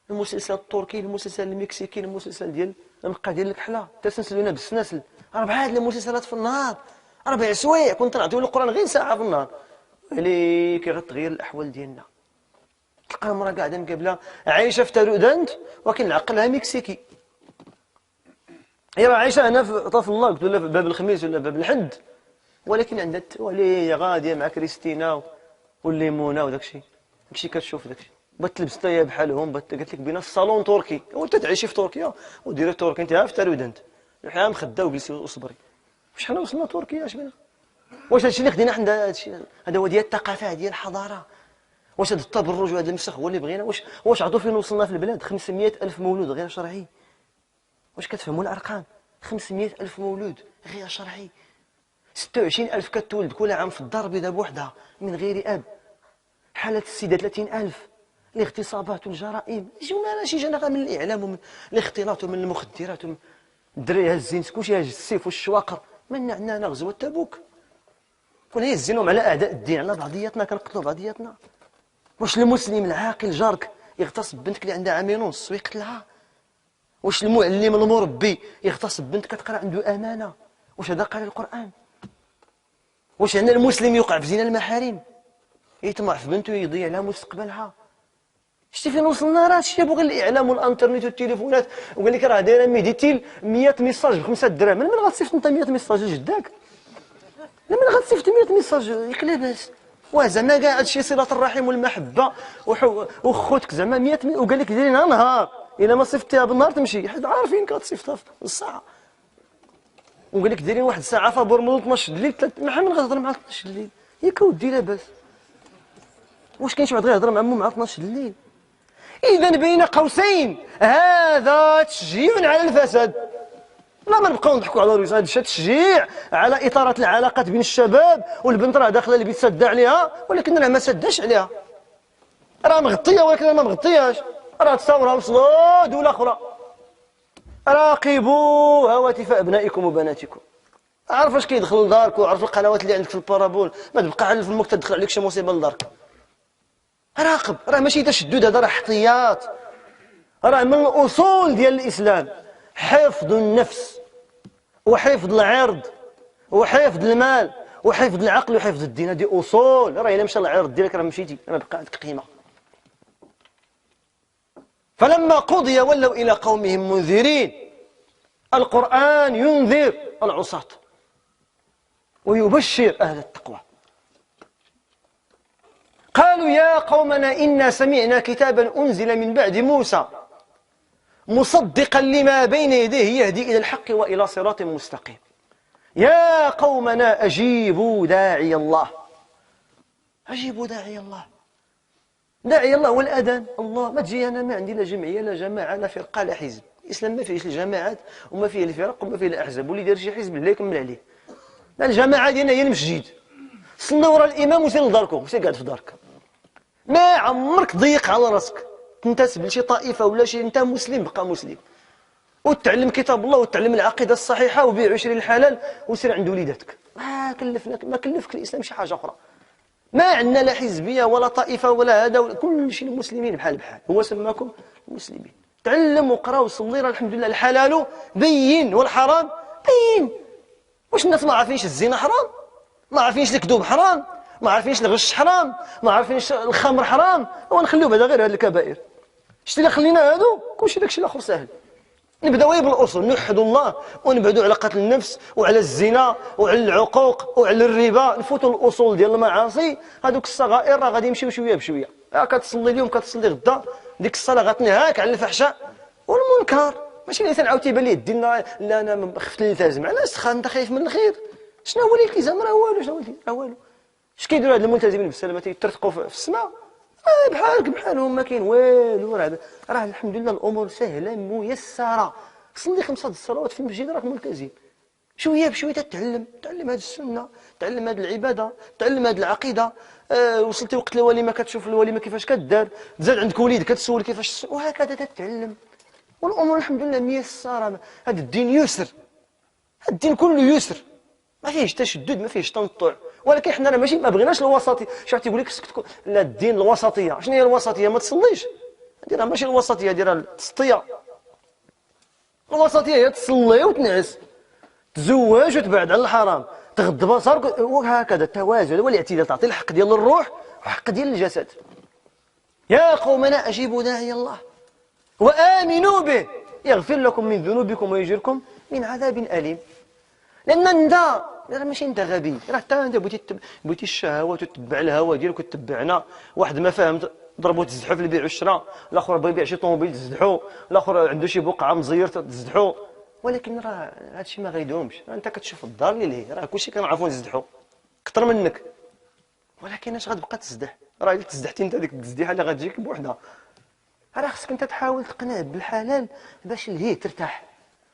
المسلسل التركي، المسلسل المكسيكي، المسلسل ديال نبقى ديال الكحله تسنسلونا بالسناسل 4 المسلسلات في النهار، 4 سوايع كنت نعطيو القرآن غير ساعه في النهار. اللي كيغتغير الاحوال ديالنا، تلقى المراه قاعده مقابله عايشه في تارودانت ولكن عقلها مكسيكي. هي راه عايشه هنا في طرف النقط ولا في باب الخميس ولا باب الحد، ولكن عندها التواليه غاديه مع كريستينا والليمونه وداكشي. داكشي كتشوف داكشي بغات تلبس حتى هي بحالهم، قالت لك بينا في الصالون تركي، وانت تعيشي في تركيا وديري تركي انت في تارودانت الحال مخده وجلسي وصبري. واش حنا وصلنا تركيا اش بينا؟ واش هادشي اللي خدينا حنا هذا هو ديال الثقافه ديال الحضاره؟ واش هذا التبرج وهذا المسخ هو اللي بغينا؟ واش عرفتوا فين وصلنا في البلاد؟ 500 ألف مولود غير شرعي. واش كتفهموا الارقام؟ 500 ألف مولود غير شرعي، 26 ألف كتولد كل عام في الدار البيضاء بوحدها من غير اب، حالات السيده 30 ألف، الاغتصابات والجرائم شي جنغه من الاعلام ومن الاختلاط ومن المخدرات ومن الدراري هازين كلشي هاز السيف والشواقر. من عندنا غزوه تبوك كنا يزينهم على اعداء الدين، على بعضياتنا كنقتلوا بعضياتنا. واش المسلم العاقل جارك يغتصب بنتك اللي عندها 2 عام ونص ويقتلها؟ واش المعلم المربي يغتصب بنت كتقرا عنده امانه؟ واش هذا قال القرآن؟ واش هنا المسلم يوقع في زنا المحارم، يطمع في بنته ويضيع لها مستقبلها؟ شتي فين وصلنا؟ راه هادشي غير الاعلام والانترنت والتليفونات، وقال لك راه دايره ميديتيل 100 ميساج ب5 دراهم. من غتصيفط انت 100 ميساج لجداك؟ من غتصيفط 100 ميساج يقلبس؟ وزعما كاع هادشي صله الرحم والمحبه وخوتك زعما 100 وقال لك ديرينها نهار، الا ما صيفطتيها بالنهار تمشي، حيت عارفين كتصيفطها في الساعه. وقال لك دايرين 1 ساعه فابور من 12 الليل ما من غتهضر مع 12 الليل؟ ياك ودي لاباس. واش كاين شي واحد غيهضر مع مو مع 12 الليل؟ اذا بين قوسين هذا تشجيع على الفساد. لا ما نبقاو نضحكوا على رؤوس، هذا تشجيع على اطاله العلاقات بين الشباب، والبنت راه داخله البيت ساده عليها ولكن راه ما سداش عليها، راه مغطيه ولكن ما مغطياش، راه تصاورها وصلوا دوله اخرى. راقبوا هواتف ابنائكم وبناتكم، عرف اش كيدخل لدارك وعرف القنوات اللي عندك في البارابول، ما تبقى على في المكتب تدخل عليك شي مصيبه لدارك. راقب، راه ماشي تشدد، هذا راه احتياط، راه من الاصول ديال الاسلام حفظ النفس وحفظ العرض وحفظ المال وحفظ العقل وحفظ الدين. هذه اصول، راه الا مشى العرض ديالك راه مشيتي، ما بقى عندك قيمه. فلما قضي ولوا الى قومهم منذرين. القرآن ينذر العصاة ويبشر اهل التقوى. قالوا يا قومنا إنا سمعنا كتابا أنزل من بعد موسى مصدقا لما بين يديه يهدي إلى الحق وإلى صراط مستقيم. يا قومنا أجيبوا داعي الله. أجيبوا داعي الله. داعي الله والأذان. الله ما تجي أنا ما عندي لا جمعية لا جماعة لا فرقة لا حزب. الإسلام ما فيهش الجماعات وما فيه الفرق وما فيه الأحزاب، واللي دار شي حزب لا يكمل عليه. لا الجماعة ديالنا هي المسجد، صلي ورا الإمام وسير لداركم وسير قاعد في دارك، ما عمرك ضيق على راسك تنتسب لشي طائفة ولا شي. أنت مسلم بقى مسلم، وتعلم كتاب الله وتعلم العقيدة الصحيحة وبيع 20 الحلال وسير عند وليداتك. ما كلفك الإسلام شي حاجة أخرى. ما عندنا لا حزبية ولا طائفة ولا هذا ولا كل شيء المسلمين بحال هو سماكم المسلمين. تعلم وقرا وصلي، راه الحمد لله الحلال بين والحرام بين. واش الناس ما عارفينش الزنا حرام؟ ما عارفينش الكذوب حرام؟ ما عارفينش الغش حرام؟ ما عارفينش الخمر حرام؟ ونخليو بعدا غير هاد الكبائر. شتي اللي خلينا هادو كلشي داكشي الاخر ساهل. نبداو غير بالاصول، نوحدوا الله ونبعدوا على قتل النفس وعلى الزنا وعلى العقوق وعلى الربا، نفوتوا الاصول ديال المعاصي. هذوك الصغائر راه غادي يمشيو شويه بشويه. كتصلي اليوم كتصلي غدا، ديك الصلاه غتنهاك على الفحشاء والمنكر. ماشي الانسان عاود تيبان ليه الدين لا انا خفت نلتزم، علاش انت خايف من الخير؟ شنو هو الالتزام؟ راه والو. شنو هو الالتزام؟ راه والو. اش كيديروا هاد الملتزمين بالسلامه تيترتقوا في السماء؟ بحالك بحالهم، ما كاين والو. راه الحمد لله الامور سهله ميسره. صلي 5 الصلوات في المسجد راك ملتزم، شويه بشويه تتعلم هذه السنه، تعلم هذه العباده، تعلم هذه العقيده. وصلتي وقت الوليمه كتشوف الوليمه كيفاش كدار، تزاد عندك وليد كتسول كيفاش، وهكذا تتعلم. والامور الحمد لله ميسره. هذا الدين يسر، الدين كله يسر، ما فيهش تشدد، ما فيهش تنطع. ولكن حنا راه ماشي ما بغيناش الوسطيه. شي واحد يقول لك خصك تكون لا الدين الوسطيه. شنو هي الوسطيه؟ ما تصليش، هذه راه ماشي الوسطيه، هذه راه التسطيه. الوسطيه هي تصلي وتنعس، تزوج وتبعد عن الحرام، تغض بصرك، وهكذا التوازن والاعتدال. تعطي الحق ديال الروح وحق ديال الجسد. يا قومنا اجيبوا داعي الله وامنوا به يغفر لكم من ذنوبكم ويجركم من عذاب اليم. لان انت راه ماشي انت غبي، راه حتى انت بغيتي الشهوات وتتبع الهوى ديالك وتتبعنا. واحد ما فاهم ضربوا تزدحوا في البيع والشراء، الاخر بغى يبيع شي طوموبيل تزدحوا، الاخر عنده شي بقعه مزير تزدحوا. ولكن راه هادشي ما غيدومش. انت كتشوف الدار اللي راه كلشي كنعرفوا نزدحوا كثر منك، ولكن اش غتبقى تزدح؟ راه الا تزدحتي انت ديك التزديحه اللي غتجيك بوحدها. راه خصك انت تحاول تقنع بالحلال باش لهيه ترتاح.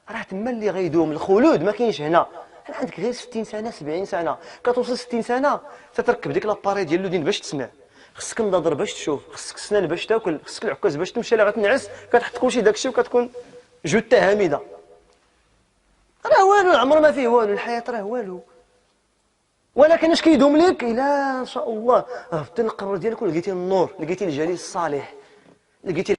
راه تما اللي غيدوم الخلود، ما كاينش هنا. انا عندك غير 60 سنه 70 سنه، كتوصل 60 سنه تتركب ديك لاباري ديال الودين باش تسمع، خصك النظر باش تشوف، خصك السنان باش تاكل، خصك العكاز باش تمشي. لا غتنعس كتحط كلشي داكشي وكتكون جثه هامده. راه والو، العمر ما فيه والو، الحياه راه والو. ولكن اش كيدوم لك؟ الا ان شاء الله هبطتي للقبر ديالك ولقيتي النور، لقيتي الجليل الصالح، لقيتي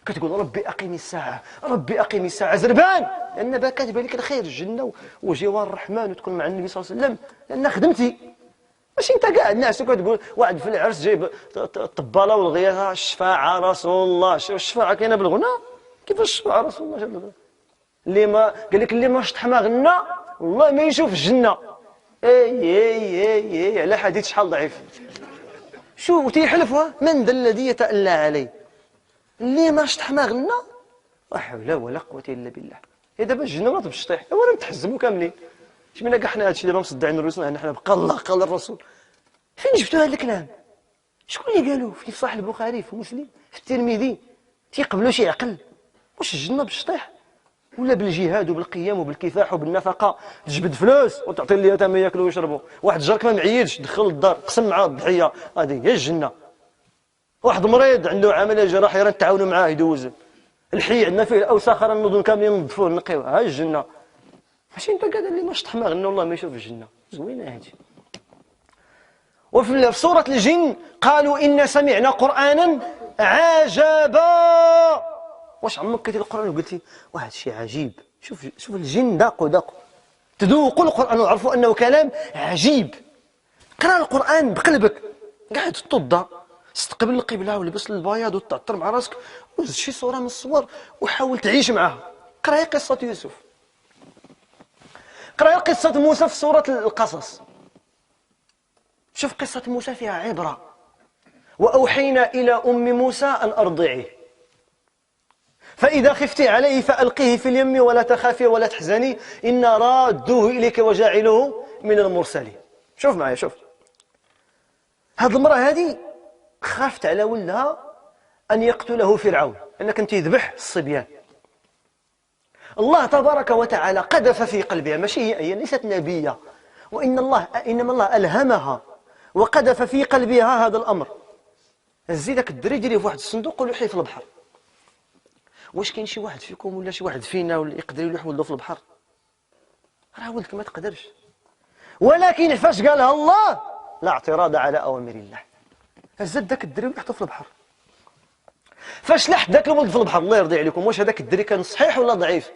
كتقول ربي اقيم الساعه، ربي اقيم الساعه زربان، لان باك كاتب لك الخير، الجنه وجوار الرحمن، وتكون مع النبي صلى الله عليه وسلم، لان خدمتي. ماشي انت قاعد ناعس وكتقول واحد في العرس جايب الطباله والغياثه، الشفاعه رسول الله. الشفاعه كاينه بالغنى؟ كيفاش الشفاعه رسول الله جاب بالغنى؟ اللي ما قال لك اللي ما شطح ما غنى والله ما يشوف الجنه. اي على حديث شحال ضعيف. شو تيحلفها؟ من ذا الذي يتألى عليه؟ اللي ما شطح ما غنى. لا حول ولا قوه الا بالله. دابا الجنه ولا بالشطيح، ولا نتحزموا كاملين. شمينا كاع حنا هادشي دابا مصدعين رؤوسنا، حنا بقى الله قال الرسول. فين جبتوا هذا الكلام؟ شكون اللي قالوه؟ في صحيح البخاري، في مسلم، في الترمذي؟ تيقبلوا شي عقل؟ واش الجنه بالشطيح ولا بالجهاد وبالقيام وبالكفاح وبالنفقه؟ تجبد فلوس وتعطي اليتامى ما ياكلوا ويشربوا. واحد جارك ما معيدش دخل للدار قسم معاه الضحيه، هذه هي الجنه. واحد مريض عنده عمليه جراحيه راه نتعاونوا معاه يدوز. الحي عندنا فيه الاوساخ راه نوضوا كاملين ننظفوه نقيوه، ها الجنه. ماشي انت قاعد اللي ما شطح ما غنى والله ما يشوف الجنه. زوينه هادي. وفي سوره الجن قالوا إن سمعنا قرانا عجبا. واش عمرك قريتي القران وقلتي واحد الشيء عجيب؟ شوف الجن داقوا تذوقوا القران وعرفوا انه كلام عجيب. قرا القران بقلبك، قاعد تتوضا استقبل القبله ولبس البياض وتعطر مع راسك وزد شي صوره من الصور وحاول تعيش معها. قراي قصه يوسف، قراي قصه موسى في سوره القصص. شوف قصه موسى فيها عبره. واوحينا الى ام موسى ان ارضعيه فإذا خفت عليه فألقيه في اليم ولا تخافي ولا تحزني إنا رادوه إليك وجاعلوه من المرسلين. شوف معايا، شوف هاد المرأة هذه خافت على ولدها أن يقتله فرعون، لأن كان تيذبح الصبيان. الله تبارك وتعالى قذف في قلبها، ماشي هي ليست نبية، إنما الله ألهمها وقذف في قلبها هذا الأمر. هزي داك الدري ديريه في واحد الصندوق ولوحيه في البحر. واش كاين شي واحد فيكم ولا شي واحد فينا ولا يقدر يلوح ولده في البحر؟ راه ولدك ما تقدرش. ولكن فاش قالها الله لا اعتراض على اوامر الله، هزت داك الدري وحطو في البحر. فاش لحت داك الولد في البحر، الله يرضي عليكم، واش هذاك الدري كان صحيح ولا ضعيف؟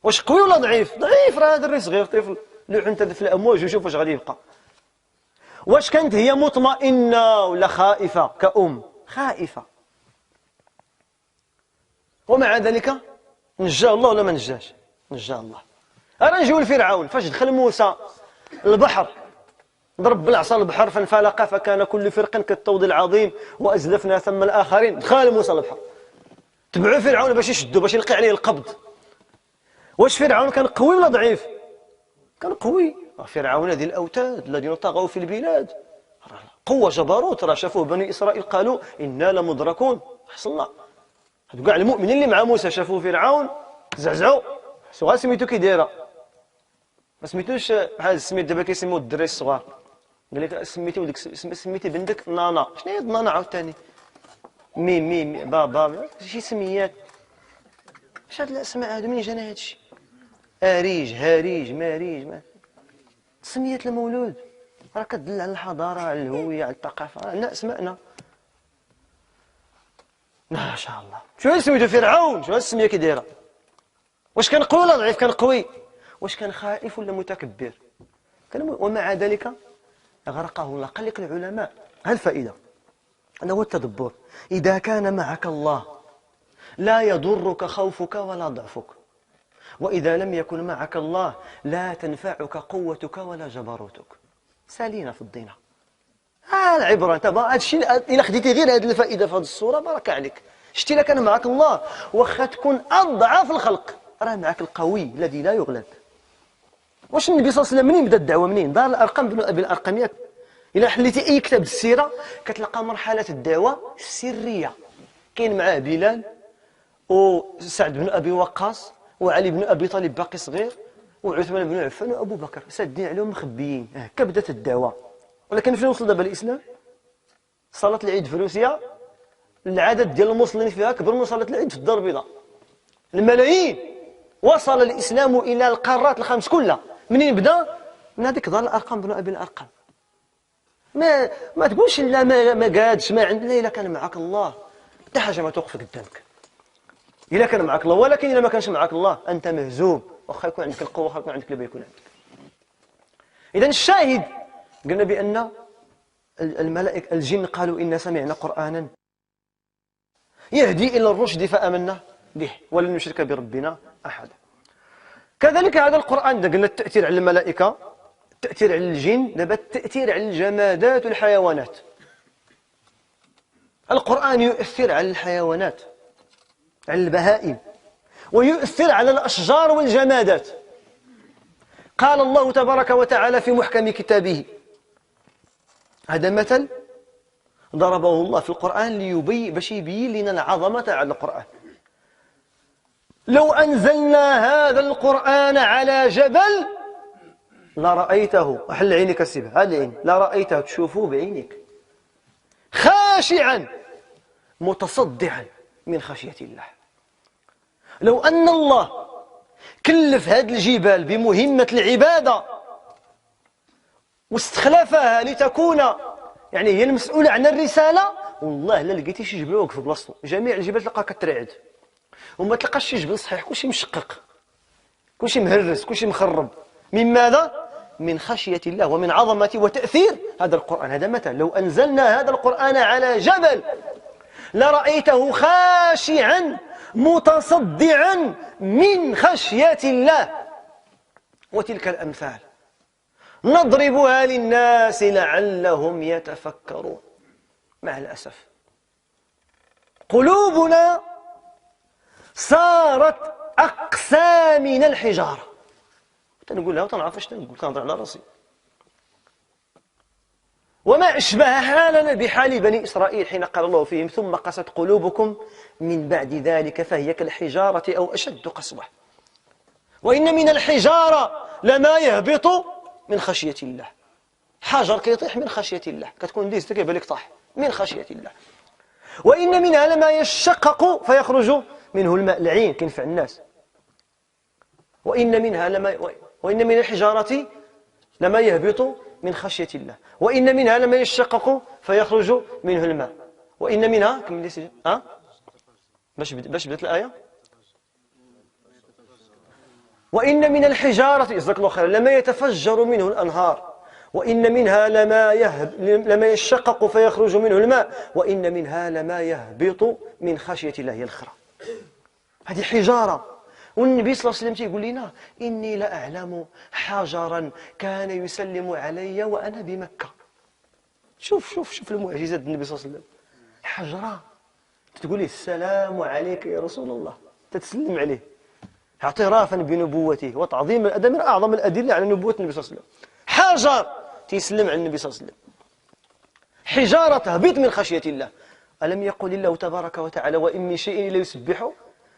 واش قوي ولا ضعيف؟ ضعيف. راه هذا الري صغير طفل لوح انت في الامواج وشوف واش غادي يبقى. واش كانت هي مطمئنه ولا خائفه؟ كأم خائفه. ومع ذلك نجاه الله ولا ما نجاش؟ نجاه الله. أنا نجيو لفرعون، فاش دخل موسى البحر ضرب بالعصا البحر فانفلق فكان كل فرق كالطود العظيم وأزلفنا ثم الآخرين. دخل موسى البحر، تبعوا فرعون باش يشدوا باش يلقي عليه القبض. واش فرعون كان قوي ولا ضعيف؟ كان قوي. فرعون ذي الأوتاد الذين طغوا في البلاد، قوة جبروت. راه شافوه بني إسرائيل قالوا إنا لمدركون. حصلنا هادو كاع المؤمنين اللي مع موسى شافوا فرعون تزعزعوا، حسوا غير سميتو كي دايره، ما سميتوش بحال السميت دابا كيسميو الدراري الصغار. قال لك سميتي ولدك سميتي بنتك نانا. شنو هي نانا عاوتاني؟ ميم ميم بابا شي سميات. اش هاد الاسماء هادو منين جانا هادشي؟ اريج هاريج ماريج ما سميات المولود راه كتدل على الحضاره، على الهويه، على الثقافه. عندنا اسماءنا ما شاء الله. شو سميتو فرعون؟ شو السميه كي دايره؟ واش كان قوي ولا ضعيف؟ كان قوي. واش كان خائف ولا متكبر؟ ومع ذلك أغرقه الله. قال لك العلماء الفائدة أنه هو التدبر. إذا كان معك الله لا يضرك خوفك ولا ضعفك، وإذا لم يكن معك الله لا تنفعك قوتك ولا جبروتك. سالينا في الدين. العبرة انت هذا الشيء إلا خديتي غير هذه الفائدة في هذه الصورة بارك عليك. شتي إلا كان معك الله واخا تكون أضعف الخلق راه معك القوي الذي لا يغلب. واش النبي صلى الله عليه وسلم منين بدا الدعوة؟ منين دار الأرقم بن أبي الأرقم؟ ياك إلا حليتي أي كتاب السيرة كتلقى مرحلة الدعوة السرية. كاين معاه بلال وسعد بن أبي وقاص وعلي بن أبي طالب باقي صغير وعثمان بن عفان وأبو بكر سادين عليهم مخبيين. هكا بدات الدعوة. ولكن فين وصل دابا الإسلام؟ صلاة العيد في روسيا العدد ديال المسلمين فيها أكبر من صلاة العيد في الدار البيضاء. الملايين. وصل الإسلام إلى القارات الخمس كلها. منين بدا؟ من هذيك دار الأرقم بن أبي الأرقم. ما تقولش لا ما قادش ما عندنا. إلا كان معك الله حتى حاجة ما توقف قدامك. إلا كان معك الله. ولكن إلا ما كانش معك الله أنت مهزوم. واخا يكون عندك القوة واخا يكون عندك اللي يكون عندك. إذن الشاهد قلنا بأن الملائكة الجن قالوا إنا سمعنا قرآنا يهدي إلى الرشد فآمنا به ولن نشرك بربنا أحدا. كذلك هذا القرآن قلنا التأثير على الملائكة، التأثير على الجن، دابا التأثير على الجمادات والحيوانات. القرآن يؤثر على الحيوانات، على البهائم، ويؤثر على الأشجار والجمادات. قال الله تبارك وتعالى في محكم كتابه، هذا مثل ضربه الله في القرآن باش يبين لنا العظمة على القرآن. لو أنزلنا هذا القرآن على جبل لرأيته، أحل عينك السبع هذا العين، لرأيته تشوفه بعينك خاشعا متصدعا من خشية الله. لو أن الله كلف هذه الجبال بمهمة العبادة واستخلفها لتكون يعني هي المسؤولة عن الرسالة، والله لا لقيتي شي جبل واقف في بلاصتو. جميع الجبال تلقاها كترعد وما تلقاش شي جبل صحيح، كلشي مشقق، كلشي مهرس، كلشي مخرب. من ماذا؟ من خشية الله ومن عظمة وتأثير هذا القرآن. هذا مثل. لو أنزلنا هذا القرآن على جبل لرأيته خاشعا متصدعا من خشية الله. وتلك الأمثال نضربها للناس لعلهم يتفكرون. مع الأسف قلوبنا صارت أقسى من الحجارة. تنقول لها وتنعرف اش تنقول، تنهضر على راسي. وما أشبه حالنا بحال بني إسرائيل حين قال الله فيهم ثم قست قلوبكم من بعد ذلك فهي كالحجارة أو أشد قسوة. وإن من الحجارة لما يهبط من خشية الله. حجر كيطيح من خشية الله، كتكون ديزتك يبان لك طاح من خشية الله. وإن منها لما يشقق فيخرج منه الماء. العين كينفع الناس. وإن من الحجارة لما يهبط من خشية الله، وإن منها لما يشقق فيخرج منه الماء، وإن منها كم ليس باش بدات الآية. وإن من الحجارة جزاك الله خيرا لما يتفجر منه الأنهار، وإن منها لما يشقق فيخرج منه الماء، وإن منها لما يهبط من خشية الله. هي الخرى هذه حجارة. والنبي صلى الله عليه وسلم يقول لنا إني لأعلم حجرا كان يسلم علي وأنا بمكة. شوف المعجزات النبي صلى الله عليه وسلم. حجرة تقول لي السلام عليك يا رسول الله، تتسلم عليه. اعترافا بنبوته وتعظيم هذا من أعظم الأدلة على نبوة النبي صلى الله عليه وسلم. حجر تيسلم على النبي صلى الله عليه وسلم، حجارة تهبط من خشية الله. ألم يقل الله تبارك وتعالى وإن من شيء إلا يسبح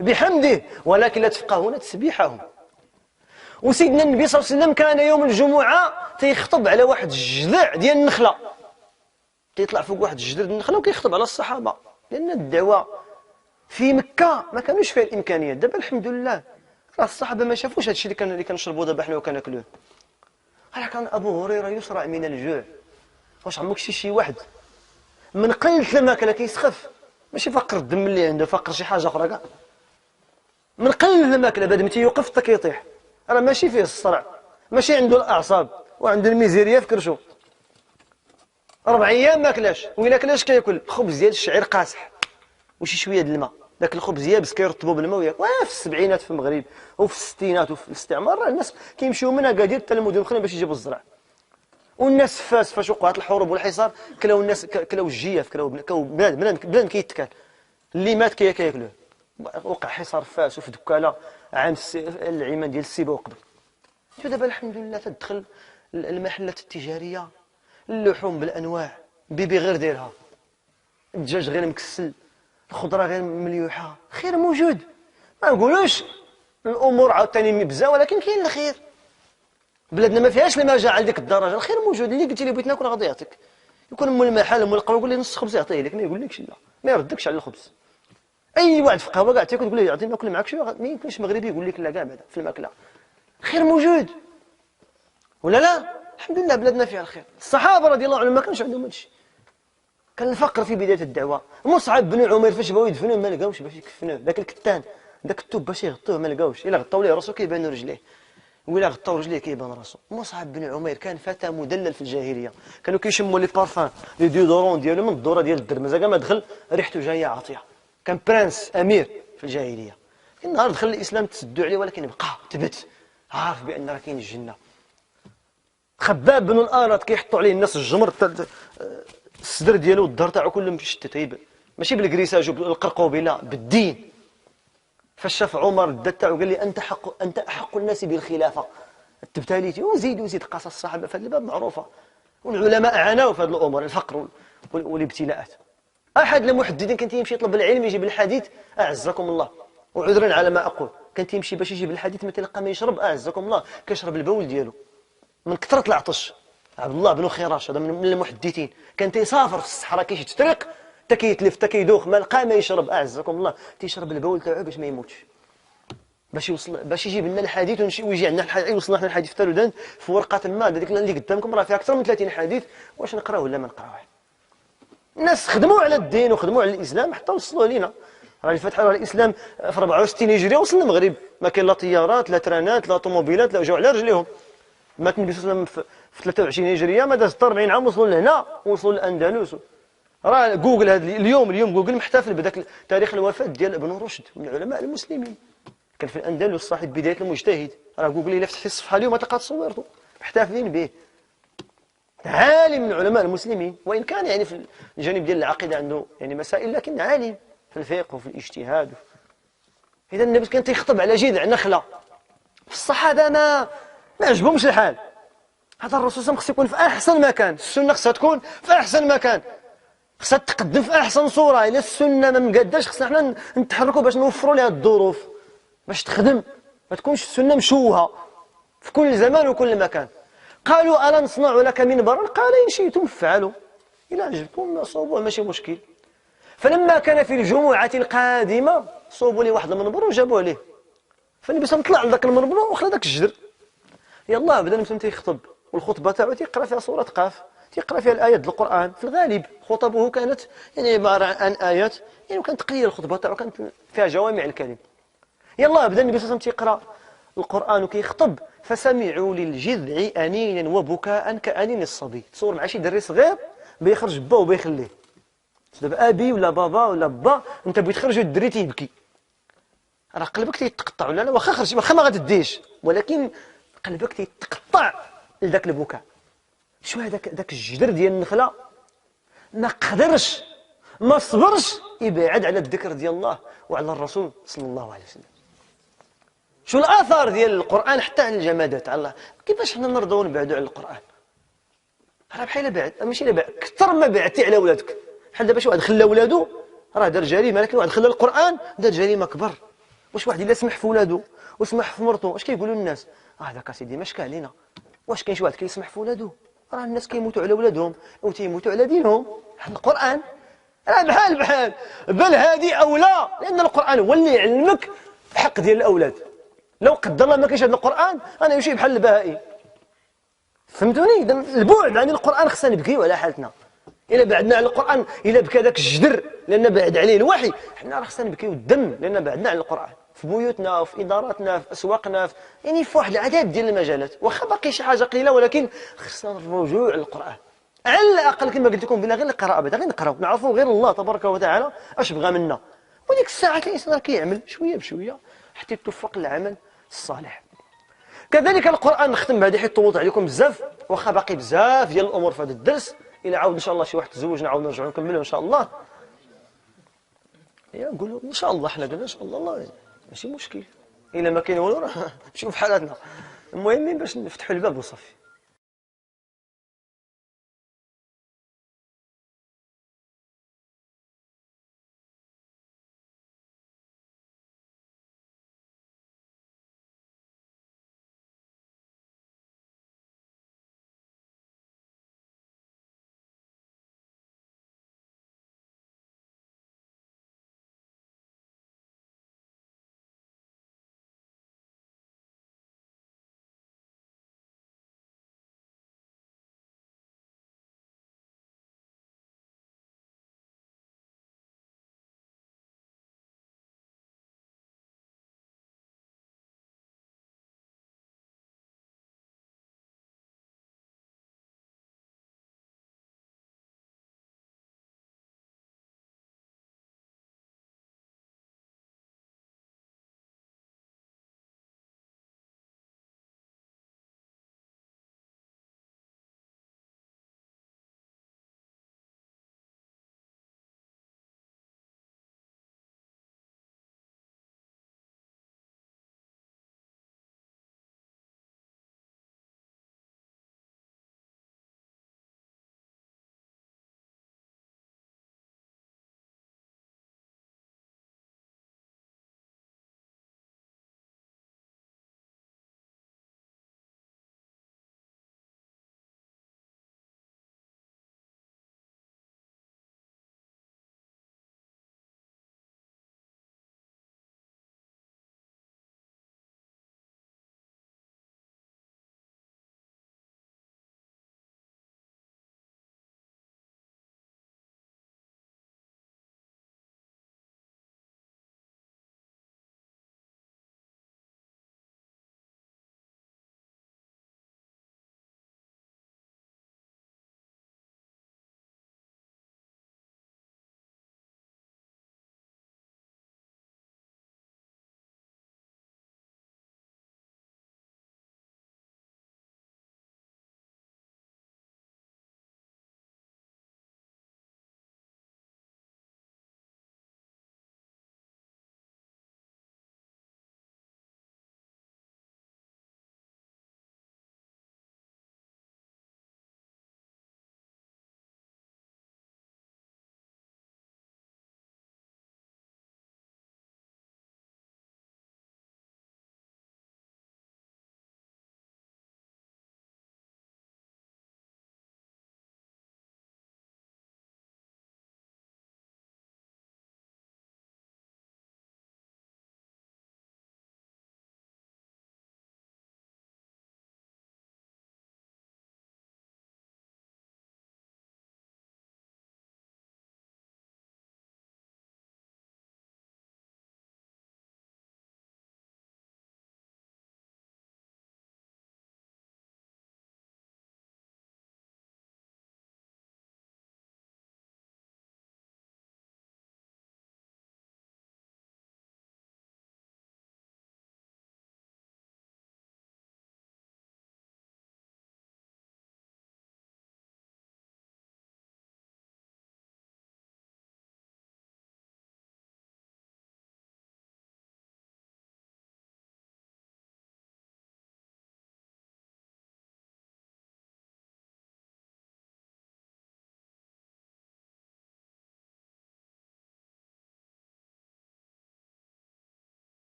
بحمده ولكن لا تفقهون تسبيحهم. وسيدنا النبي صلى الله عليه وسلم كان يوم الجمعة تيخطب على واحد الجذع ديال النخلة، تيطلع فوق واحد الجذر ديال النخلة وكيخطب على الصحابة، لأن الدعوة في مكة ما كانوش فيها الإمكانيات. دابا الحمد لله راه الصحابة ما شافوش هذا الشيء اللي كنشربوا دابا حنا وكناكلوه. راه كان أبو هريرة يصرع من الجوع. واش عمرك شي واحد من قلة الماكلة كيسخف؟ ماشي فقر الدم اللي عنده، فقر شي حاجة أخرى كاع. من قلة الماكلة بعد تيوقف حتى كيطيح، راه ماشي فيه الصرع، ماشي عنده الأعصاب وعنده الميزيريا في كرشو. 4 أيام ما كلاش، وإلا كلاش كياكل خبز ديال الشعير قاصح وشي شوية د الماء. داك الخبز يابس كيرطبوا بالماء وياك. في السبعينات في المغرب وفي الستينات وفي الاستعمار راه الناس كيمشيو من أكادير حتى المدن الأخرى باش يجيبوا الزرع. والناس فاش وقعت الحروب والحصار كلاو الناس، كلاو الجياف، كلاو بنادم كيتكال، اللي مات كياكلوه. وقع حصار فاس وفي دكاله عام العيمان ديال السيبه وقبل. دابا الحمد لله تدخل المحلات التجاريه اللحوم بالانواع، بيبي غير ديرها، الدجاج غير مكسل، الخضره غير مليوحه، خير موجود. ما نقولوش الامور عاوتاني مبزه، ولكن كاين الخير. بلادنا ما فيهاش المجاعه لديك الدرجه، الخير موجود. اللي قلتي لي بغيت ناكل غادي يعطيك. يكون مول المحل مول القهوه يقول لي نص خبز يعطيه لك، ما يقولكش لا، ما يردكش على الخبز. اي واحد في قهوه كاع تاكل تقول له يعطيني ناكل معاك شويه، ما يمكنش مغربي يقول لك لا كاع بعدا في الماكله. الخير موجود ولا لا؟ الحمد لله بلادنا فيها الخير. الصحابه رضي الله عنهم ما كانش عندهم هادشي. كان الفقر في بدايه الدعوه. مصعب بن عمير فاش بغاو يدفنوه ما لقاوش باش يكفنوه، ذاك الكتان ذاك التوب باش يغطوه ما لقاوش، الا غطاو ليه راسو كيبان رجليه، وإلا غطاو رجليه كيبان راسو. مصعب بن عمير كان فتى مدلل في الجاهليه، كانوا كيشموا لي بارفان لي ديودورون ديالو من الدوره ديال الدر، مازال كاع ما دخل ريحته جايه عاطيه. كان برنس امير في الجاهليه. النهار دخل الاسلام تسدوا عليه، ولكن بقى ثبت عارف بان راه كاين الجنه. خباب بن الارت كيحطوا عليه الناس الجمر، الصدر ديالو والظهر تاعو كله مشتت، ماشي بالكريساج والقرقوبي، لا بالدين. فاش شاف عمر الدد تاعو قال لي انت احق الناس بالخلافه، التبتاليتي وزيد قصص الصحابه في هذا الباب معروفه. والعلماء عانوا في هذه الامور، الفقر والابتلاءات. احد المحدثين كان يمشي يطلب العلم يجيب الحديث اعزكم الله، وعذرا على ما اقول، كان يمشي باش يجيب الحديث ما تلقى ما يشرب اعزكم الله، كيشرب البول ديالو من كثره العطش. عبد الله بن خراش هذا من المحدثين، كان تيسافر في الصحراء كيمشي تطريق حتى كيتلف حتى كيدوخ، ما لقى ما يشرب اعزكم الله، تيشرب البول تاعو باش ما يموتش، باش يوصل باش يجيب لنا الحديث ويجي عندنا الحديث، يوصلنا حنا الحديث في الودان في ورقه ما. هذيك اللي قدامكم راه فيها اكثر من 30 حديث، واش نقراوه ولا ما نقراوه؟ الناس خدموا على الدين وخدموا على الاسلام حتى وصلوا لينا. راه اللي فتحوا الاسلام في 64 هجريه وصل للمغرب، ما كاين لا طيارات لا ترانات لا طوموبيلات، لا جاو على رجليهم. مات النبي صلى الله عليه وسلم في 23 هجريه، ما داز 40 عام وصلوا لهنا، وصلوا للاندلس. راه جوجل هذا اليوم جوجل محتفل بذاك تاريخ الوفاه ديال ابن رشد من علماء المسلمين، كان في الاندلس صاحب بدايه المجتهد. راه جوجل الا فتحتي الصفحه اليوم تلقى تصويرته محتفلين به. عالم من علماء المسلمين، وان كان يعني في الجانب ديال العقيده عنده يعني مسائل، لكن عالم في الفقه وفي الاجتهاد. اذا النبي كان تيخطب على جذع نخله. في الصحابه ما عجبهمش الحال. هذا الرسول صلى الله عليه وسلم خصو يكون في احسن مكان، السنه خصها تكون في احسن مكان، خصها تقدم في احسن صوره. الا السنه ما مقاداش خصنا حنا نتحركوا باش نوفروا لها الظروف باش تخدم، ما تكونش السنه مشوهه في كل زمان وكل مكان. قالوا الا نصنع لك منبرا؟ قال ان شئتم فعلوا، الى عجبكم صوبوه ماشي مشكل. فلما كان في الجمعه القادمه صوبوا لي واحد المنبر وجابوه ليه، فالنبي صلى الله عليه وسلم طلع لذاك المنبر وخلى ذاك الجدر. يلاه بدا النبي تيخطب، والخطبه تاعو تيقرا فيها سوره قاف، تيقرا فيها الايات ديال القران. في الغالب خطبه كانت يعني عباره عن ايات، يعني كانت قليله الخطبه تاعو كانت فيها جوامع الكلم. يلاه بدا النبي صلى الله عليه وسلم تيقرا القران وكيخطب، فسمعوا للجذع انينا وبكاء كانين الصبي. تصور مع شي دري صغير بيخرج با وبيخليه، دابا ابي ولا بابا ولا با انت بغيت تخرج الدري تيبكي، راه قلبك تيتقطع ولا لا؟ واخا خرج واخا ما غاتديش، ولكن قلبك تيتقطع لذاك البكاء. شو هذاك الجدر ديال النخله ما قدرش ما صبرش يبعد على الذكر ديال الله وعلى الرسول صلى الله عليه وسلم. شو الآثار ديال القرآن حتى على الجمادات؟ الله كيفاش حنا نرضوا نبعدوا على القرآن؟ راه بحال بعد ماشي لا بعد كثر ما بعدتي على ولادك. بحال دابا شي واحد خلى ولادو راه دار جريمه، لكن واحد خلى القرآن دار جريمه كبر. واش واحد الا سمح في ولادو وسمح في مرتو اش كيقولوا الناس؟ هذاك سيدي ما شكى علينا. واش كاين شي واحد كيسمح في ولادو؟ راه الناس كيموتوا على ولادهم او تيموتوا على دينهم. القرآن راه بحال بل هذه اولى، لان القرآن هو اللي يعلمك الحق ديال الاولاد. لو قدر الله ما كاينش هذا القرآن انا يمشي بحال البهائم. فهمتوني؟ اذا البعد عن القرآن خصنا نبكيو على حالتنا. الا بعدنا على القرآن، الا بكى ذاك الجدر لان بعد عليه الوحي، حنا راه خصنا نبكيو الدم لان بعدنا عن القرآن في بيوتنا وفي اداراتنا في اسواقنا يعني في واحد العدد ديال المجالات. واخا باقي شي حاجه قليله ولكن خصنا الرجوع للقرآن. على الاقل كما قلت لكم بلا غير القراءه، بعدا غير نقراو نعرفوا غير الله تبارك وتعالى اش بغى منا، وديك الساعه الانسان راه كيعمل شويه بشويه حتى يتوفق للعمل الصالح. كذلك القرآن نختم بهذه حيت طولت عليكم بزاف، واخا باقي بزاف ديال الامور في هذا الدرس. الى عاود ان شاء الله شي واحد تزوج نعاود نرجعوا نكملوا ان شاء الله. يا نقولوا ان شاء الله، حنا قلنا ان شاء الله ماشي مشكل. الا ما كاين والو راه نمشيو في حالاتنا، المهم باش نفتحوا الباب وصافي.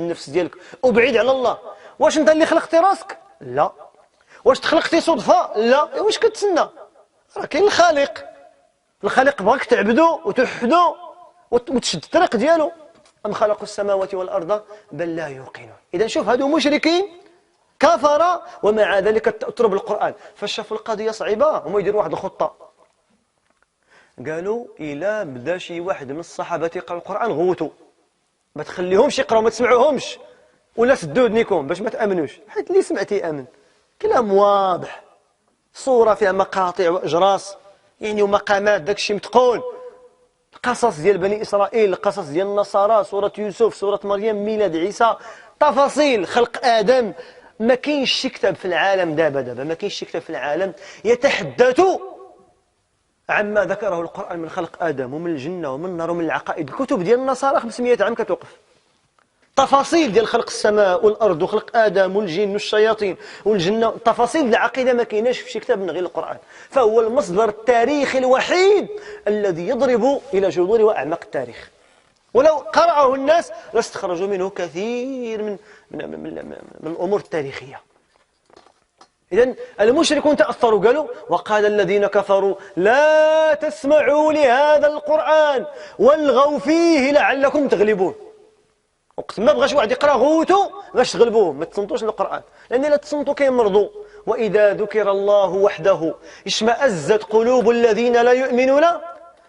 النفس ديالك وبعيد على الله. واش انت اللي خلقتي راسك؟ لا. واش تخلقتي صدفه؟ لا. واش كتسنى؟ راه كاين الخالق. الخالق بغاك تعبدو وتوحدو وتشد الطريق ديالو. أم خلقوا السماوات والأرض بل لا يوقنون. إذا شوف هادو مشركين كفر ومع ذلك تأثروا بالقرآن. فشافوا القضية صعيبة هما يديروا واحد الخطة. قالوا إلا بدا شي واحد من الصحابة يقرأ القرآن غوتوا، ما تخليهمش يقراو، ما تسمعوهمش، ولا سدوا ودنيكم باش ما تأمنوش، حيت اللي سمعتي يأمن. كلام واضح، صورة فيها مقاطع وأجراس يعني ومقامات، داكشي متقول. القصص ديال بني إسرائيل، القصص ديال النصارى، سورة يوسف، سورة مريم، ميلاد عيسى، تفاصيل خلق آدم. ما كاينش شي كتاب في العالم دابا ما كاينش شي كتاب في العالم يتحدث عما ذكره القرآن من خلق آدم ومن الجنة ومن النار ومن العقائد. الكتب ديال النصارى 500 عام كتوقف. تفاصيل ديال خلق السماء والأرض وخلق آدم والجن والشياطين والجنة، تفاصيل العقيدة ما كايناش في شي كتاب من غير القرآن. فهو المصدر التاريخي الوحيد الذي يضرب إلى جذور وأعماق التاريخ. ولو قرأه الناس لاستخرجوا منه كثير من الأمور التاريخية. إذن المشركون تأثروا، قالوا وقال الذين كفروا لا تسمعوا لهذا القرآن والغوا فيه لعلكم تغلبون. وقت ما بغاش واحد يقرا غوتو باش تغلبوه، ما تصنتوش للقرآن، لأن إلا تصنتوا كيمرضوا. وإذا ذكر الله وحده اشمأزت قلوب الذين لا يؤمنون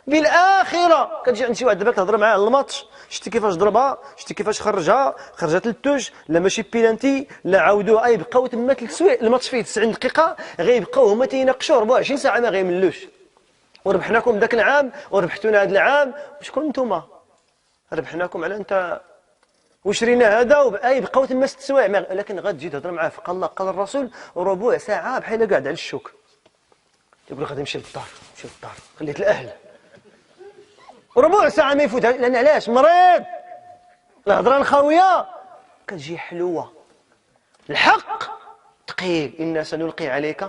بالآخرة. كتجي عند شي واحد دابا تهضر معاه على الماتش، شتي كيفاش ضربها، شتي كيفاش خرجت للتوج، لا ماشي بيلانتي، لا عاودوها، يبقاو تما 3 سوايع، الماتش فيه 90 دقيقة، غيبقاو هما تيناقشوا 24 ساعة ما غيملوش. وربحناكم ذاك العام وربحتونا هذا العام، وشكون نتوما؟ ربحناكم على انت وشرينا هذا يبقاو تما 6 سوايع، لكن غتجي تهضر معاه فقال الله قال الرسول ربع ساعة بحال قاعد على الشوك. يقول لك غادي نمشي للدار، خليت الأهل ربع ساعة ما يفوتها، لأن علاش؟ مريض. الهضرة الخاوية كتجي حلوة. الحق ثقيل، إنا سنلقي عليك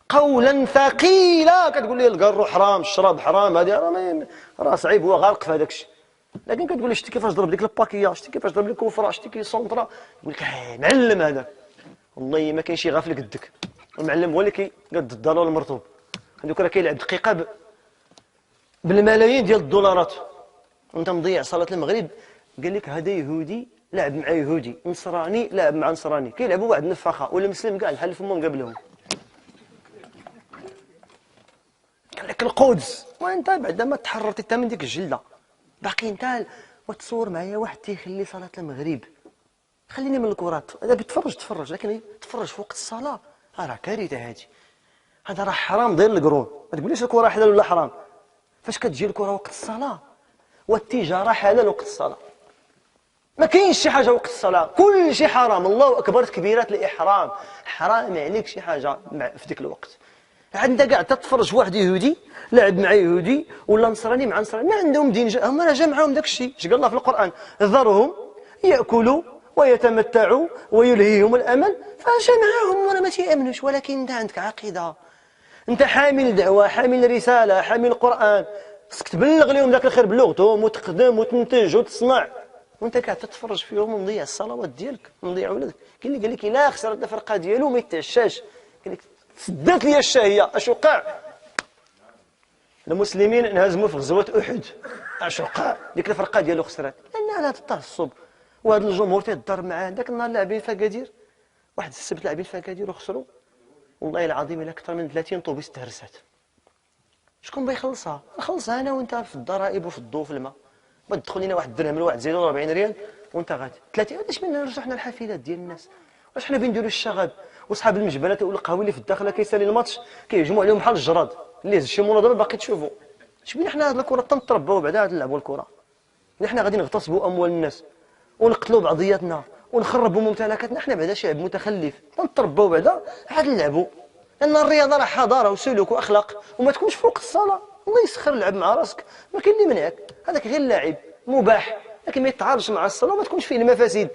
قولا ثقيلا. كتقول لي القرو حرام، الشراب حرام، هذه راه صعيب، هو غارق في هذاك الشيء. لكن كتقول لي شتي كيفاش ضرب ديك الباكيه، شتي كيفاش ضرب لك كفره، شتي كي سونطرا، يقول لك معلم هذاك. والله ما كاين شي غافل قدك. المعلم هو اللي كيقد الضلال المرطوب. هذوك راه كيلعب دقيقه بالملايين ديال الدولارات وانت مضيع صلاه المغرب. قال لك هذا يهودي لعب مع يهودي، نصراني لعب مع نصراني، كيلعبوا واحد النفاخه، ولا مسلم كاع الحل فمهم قبلهم. قال لك القدس، وانت بعد ما تحررتي انت من ديك الجلده باقي انت وتصور معايا واحد تيخلي صلاه المغرب. خليني من الكرات، هذا تفرج، لكن تفرج في وقت الصلاه راه كارثه. هذا راه حرام داير القرون. ما تقوليش الكره حلال ولا حرام. فاش كتجي الكره وقت الصلاه والتجاره حلال وقت الصلاه. ما كاينش شي حاجه وقت الصلاه، كل شيء حرام. الله اكبر كبيرات الاحرام، حرام عليك شي حاجه في ذاك الوقت. عندك قاعد تتفرج واحد يهودي لعب مع يهودي ولا نصراني مع نصراني، ما عندهم دين، هما راه جا معاهم داك الشيء. اش قال الله في القران؟ ذرهم ياكلوا ويتمتعوا ويلهيهم الامل، فجا معاهم ولا ما تيامنوش. ولكن انت عندك عقيده، انت حامل دعوه، حامل رساله، حامل قران، خصك تبلغ لهم ذاك الخير بلغتهم وتخدم وتنتج وتصنع، وانت قاعد تتفرج فيهم ومضيع الصلوات ديالك ومضيع ولادك. كاين اللي قال لك الا خسرت الفرقه ديالو ما يتعشاش. قال لك سدات لي الشهيه. اش وقع؟ المسلمين انهزموا في غزوه احد. اش وقع؟ ديك الفرقه ديالو خسرات لان على هذا التعصب وهذا الجمهور تيضرب معاه. ذاك النهار لاعبين فكادير، واحد السبت لاعبين فكادير وخسروا، والله العظيم الا اكثر من 30 طوبيس تهرسات. شكون بيخلصها؟ نخلصها انا وانت في الضرائب وفي الضو في الماء. تدخل لنا واحد الدرهم ولا واحد زيدون 40 ريال وانت غادي 30. علاش ما نرجعوا حنا الحافلات ديال الناس؟ واش حنا بنديروا الشغب وصحاب المجبلات والقهوي اللي في الداخله كيسالي الماتش كيهجموا عليهم بحال الجراد اللي شي مناضله باقي تشوفوا. اش بينا حنا هاد الكره تنطربوا بعدا نلعبوا الكره؟ حنا غادي نغتصبوا اموال الناس ونقتلوا بعضياتنا ونخربوا ممتلكاتنا؟ حنا بعدا شعب متخلف تنطربوا بعدا عاد نلعبوا. لان الرياضه راه حضاره وسلوك واخلاق وما تكونش فوق الصلاه. الله يسخر لعب مع راسك، ما كاين اللي منعك، هذاك غير لاعب مباح، لكن ما يتعارضش مع الصلاه وما تكونش فيه المفاسد،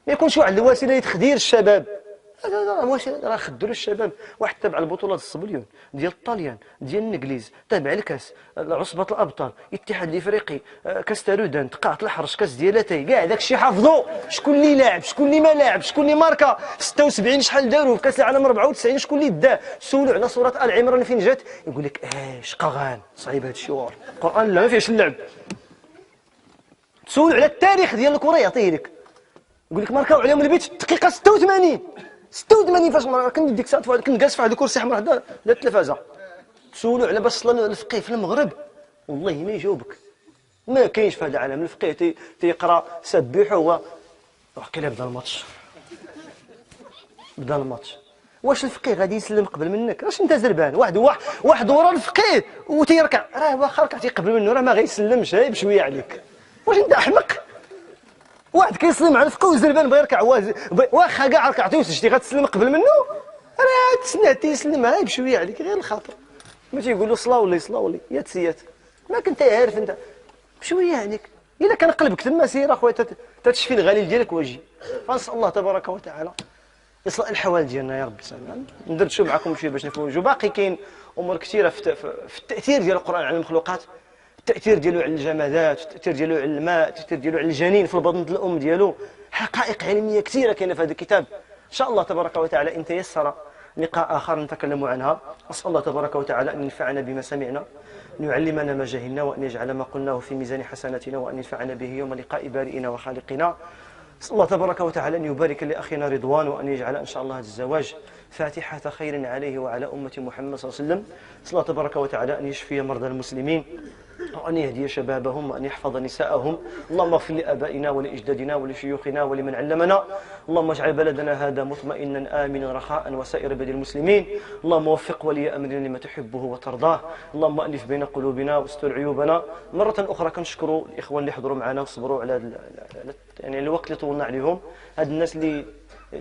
ما يكونش واحد الوسيله لتخدير الشباب. واش راه خدوا الشباب واحد تابع البطولات الصبليون ديال الطاليان ديال الانجليز، تابع الكاس، عصبه الابطال، الاتحاد الافريقي، كاس تارودانت، قاعه الحرش، كاس ديال اتاي، كاع داك الشيء حافظوا. شكون اللي لاعب، شكون اللي ما لاعب، شكون اللي ماركا 76 شحال داروا في كاس العالم 94، شكون اللي داه. سولوا على سوره ال عمران فين جات، يقول لك شقغان صعيب هذا الشيء. القران لا ما فيهش اللعب. تسولوا على التاريخ ديال الكره يعطيه لك، يقول لك ماركاو عليهم البيت الدقيقه 86 فاش كنت ديك الساعه كنت جالس في واحد الكرسي احمر حدا التلفازه. تسولوا على باش صلى الفقيه في المغرب، والله ما يجاوبك. ما كاينش في هذا العالم الفقيه تيقرا سبحوا هو وقيله بدا الماتش. واش الفقيه غادي يسلم قبل منك؟ واش انت زربان؟ واحد ورا الفقيه وتيركع، راه واخا ركعتي قبل منه راه ما غيسلمش، هاي بشويه عليك. واش انت احمق؟ واحد كيسلم على الفقه وزربان بغا يركع، واخا كاع ركعتي وسجدتي غتسلم قبل منه؟ راه تسنى تيسلم هاي بشويه عليك غير الخاطر. ما تيقول له صلا ولا يا تسيات، ما كنت عارف انت بشويه عليك. الا كان قلبك تما سير اخويا تتشفي الغليل ديالك واجي. فنسال الله تبارك وتعالى يصلح الحوال ديالنا يا رب. ندردشوا معكم شويه باش نفهموا. باقي كاين امور كثيره في التاثير ديال القران على المخلوقات، التاثير ديالو على الجمادات، التاثير ديالو على الماء، التاثير ديالو على الجنين في البطن ديال الام ديالو. حقائق علميه كثيره كاينه في هذا الكتاب. ان شاء الله تبارك وتعالى ان تيسر لقاء اخر نتكلم عنها. اسال الله تبارك وتعالى ان ينفعنا بما سمعنا، أن يعلمنا ما جهلنا، وأن يجعل ما قلناه في ميزان حسناتنا، وأن ينفعنا به يوم لقاء بارئنا وخالقنا. نسأل الله تبارك وتعالى أن يبارك لأخينا رضوان، وأن يجعل إن شاء الله هذا الزواج فاتحة خير عليه وعلى أمة محمد صلى الله عليه وسلم. نسأل الله تبارك وتعالى أن يشفي مرضى المسلمين، وأن يهدي شبابهم، وأن يحفظ نساءهم. اللهم اغفر لآبائنا ولأجدادنا ولشيوخنا ولمن علمنا. اللهم اجعل بلدنا هذا مطمئنا آمنا رخاء وسائر بلاد المسلمين. اللهم وفق ولي أمرنا لما تحبه وترضاه. اللهم ألف بين قلوبنا واستر عيوبنا. مرة أخرى كنشكروا الإخوان اللي حضروا معنا وصبروا على يعني الوقت اللي طولنا عليهم. هاد الناس اللي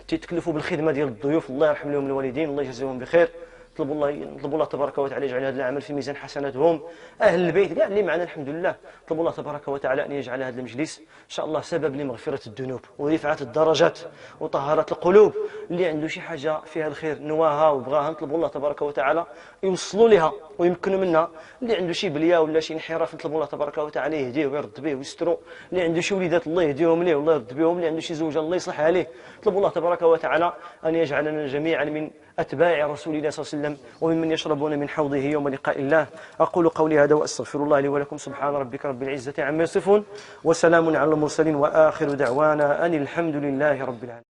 تتكلفوا بالخدمة ديال الضيوف، الله يرحم لهم الوالدين، الله يجزيهم بخير. نطلبوا الله تبارك وتعالى يجعل هذا العمل في ميزان حسناتهم. اهل البيت كاع اللي معنا الحمد لله، نطلبوا الله تبارك وتعالى ان يجعل هذا المجلس ان شاء الله سبب لمغفره الذنوب ورفعه الدرجات وطهاره القلوب. اللي عنده شي حاجه فيها الخير نواها وبغاها، نطلبوا الله تبارك وتعالى يوصلوا لها ويمكنوا منها. اللي عنده شي بليه ولا شي انحراف، نطلبوا الله تبارك وتعالى يهديه ويرد به ويستروا. اللي عنده شي وليدات الله يهديهم ليه والله يرد بهم. اللي عنده شي زوجه الله يصلحها ليه. نطلبوا الله تبارك وتعالى ان يجعلنا جميعا من أتباع رسول الله صلى الله عليه وسلم وممن يشربون من حوضه يوم لقاء الله. أقول قولي هذا وأستغفر الله لي ولكم. سبحان ربك رب العزة عما يصفون، وسلام على المرسلين، وآخر دعوانا أن الحمد لله رب العالمين.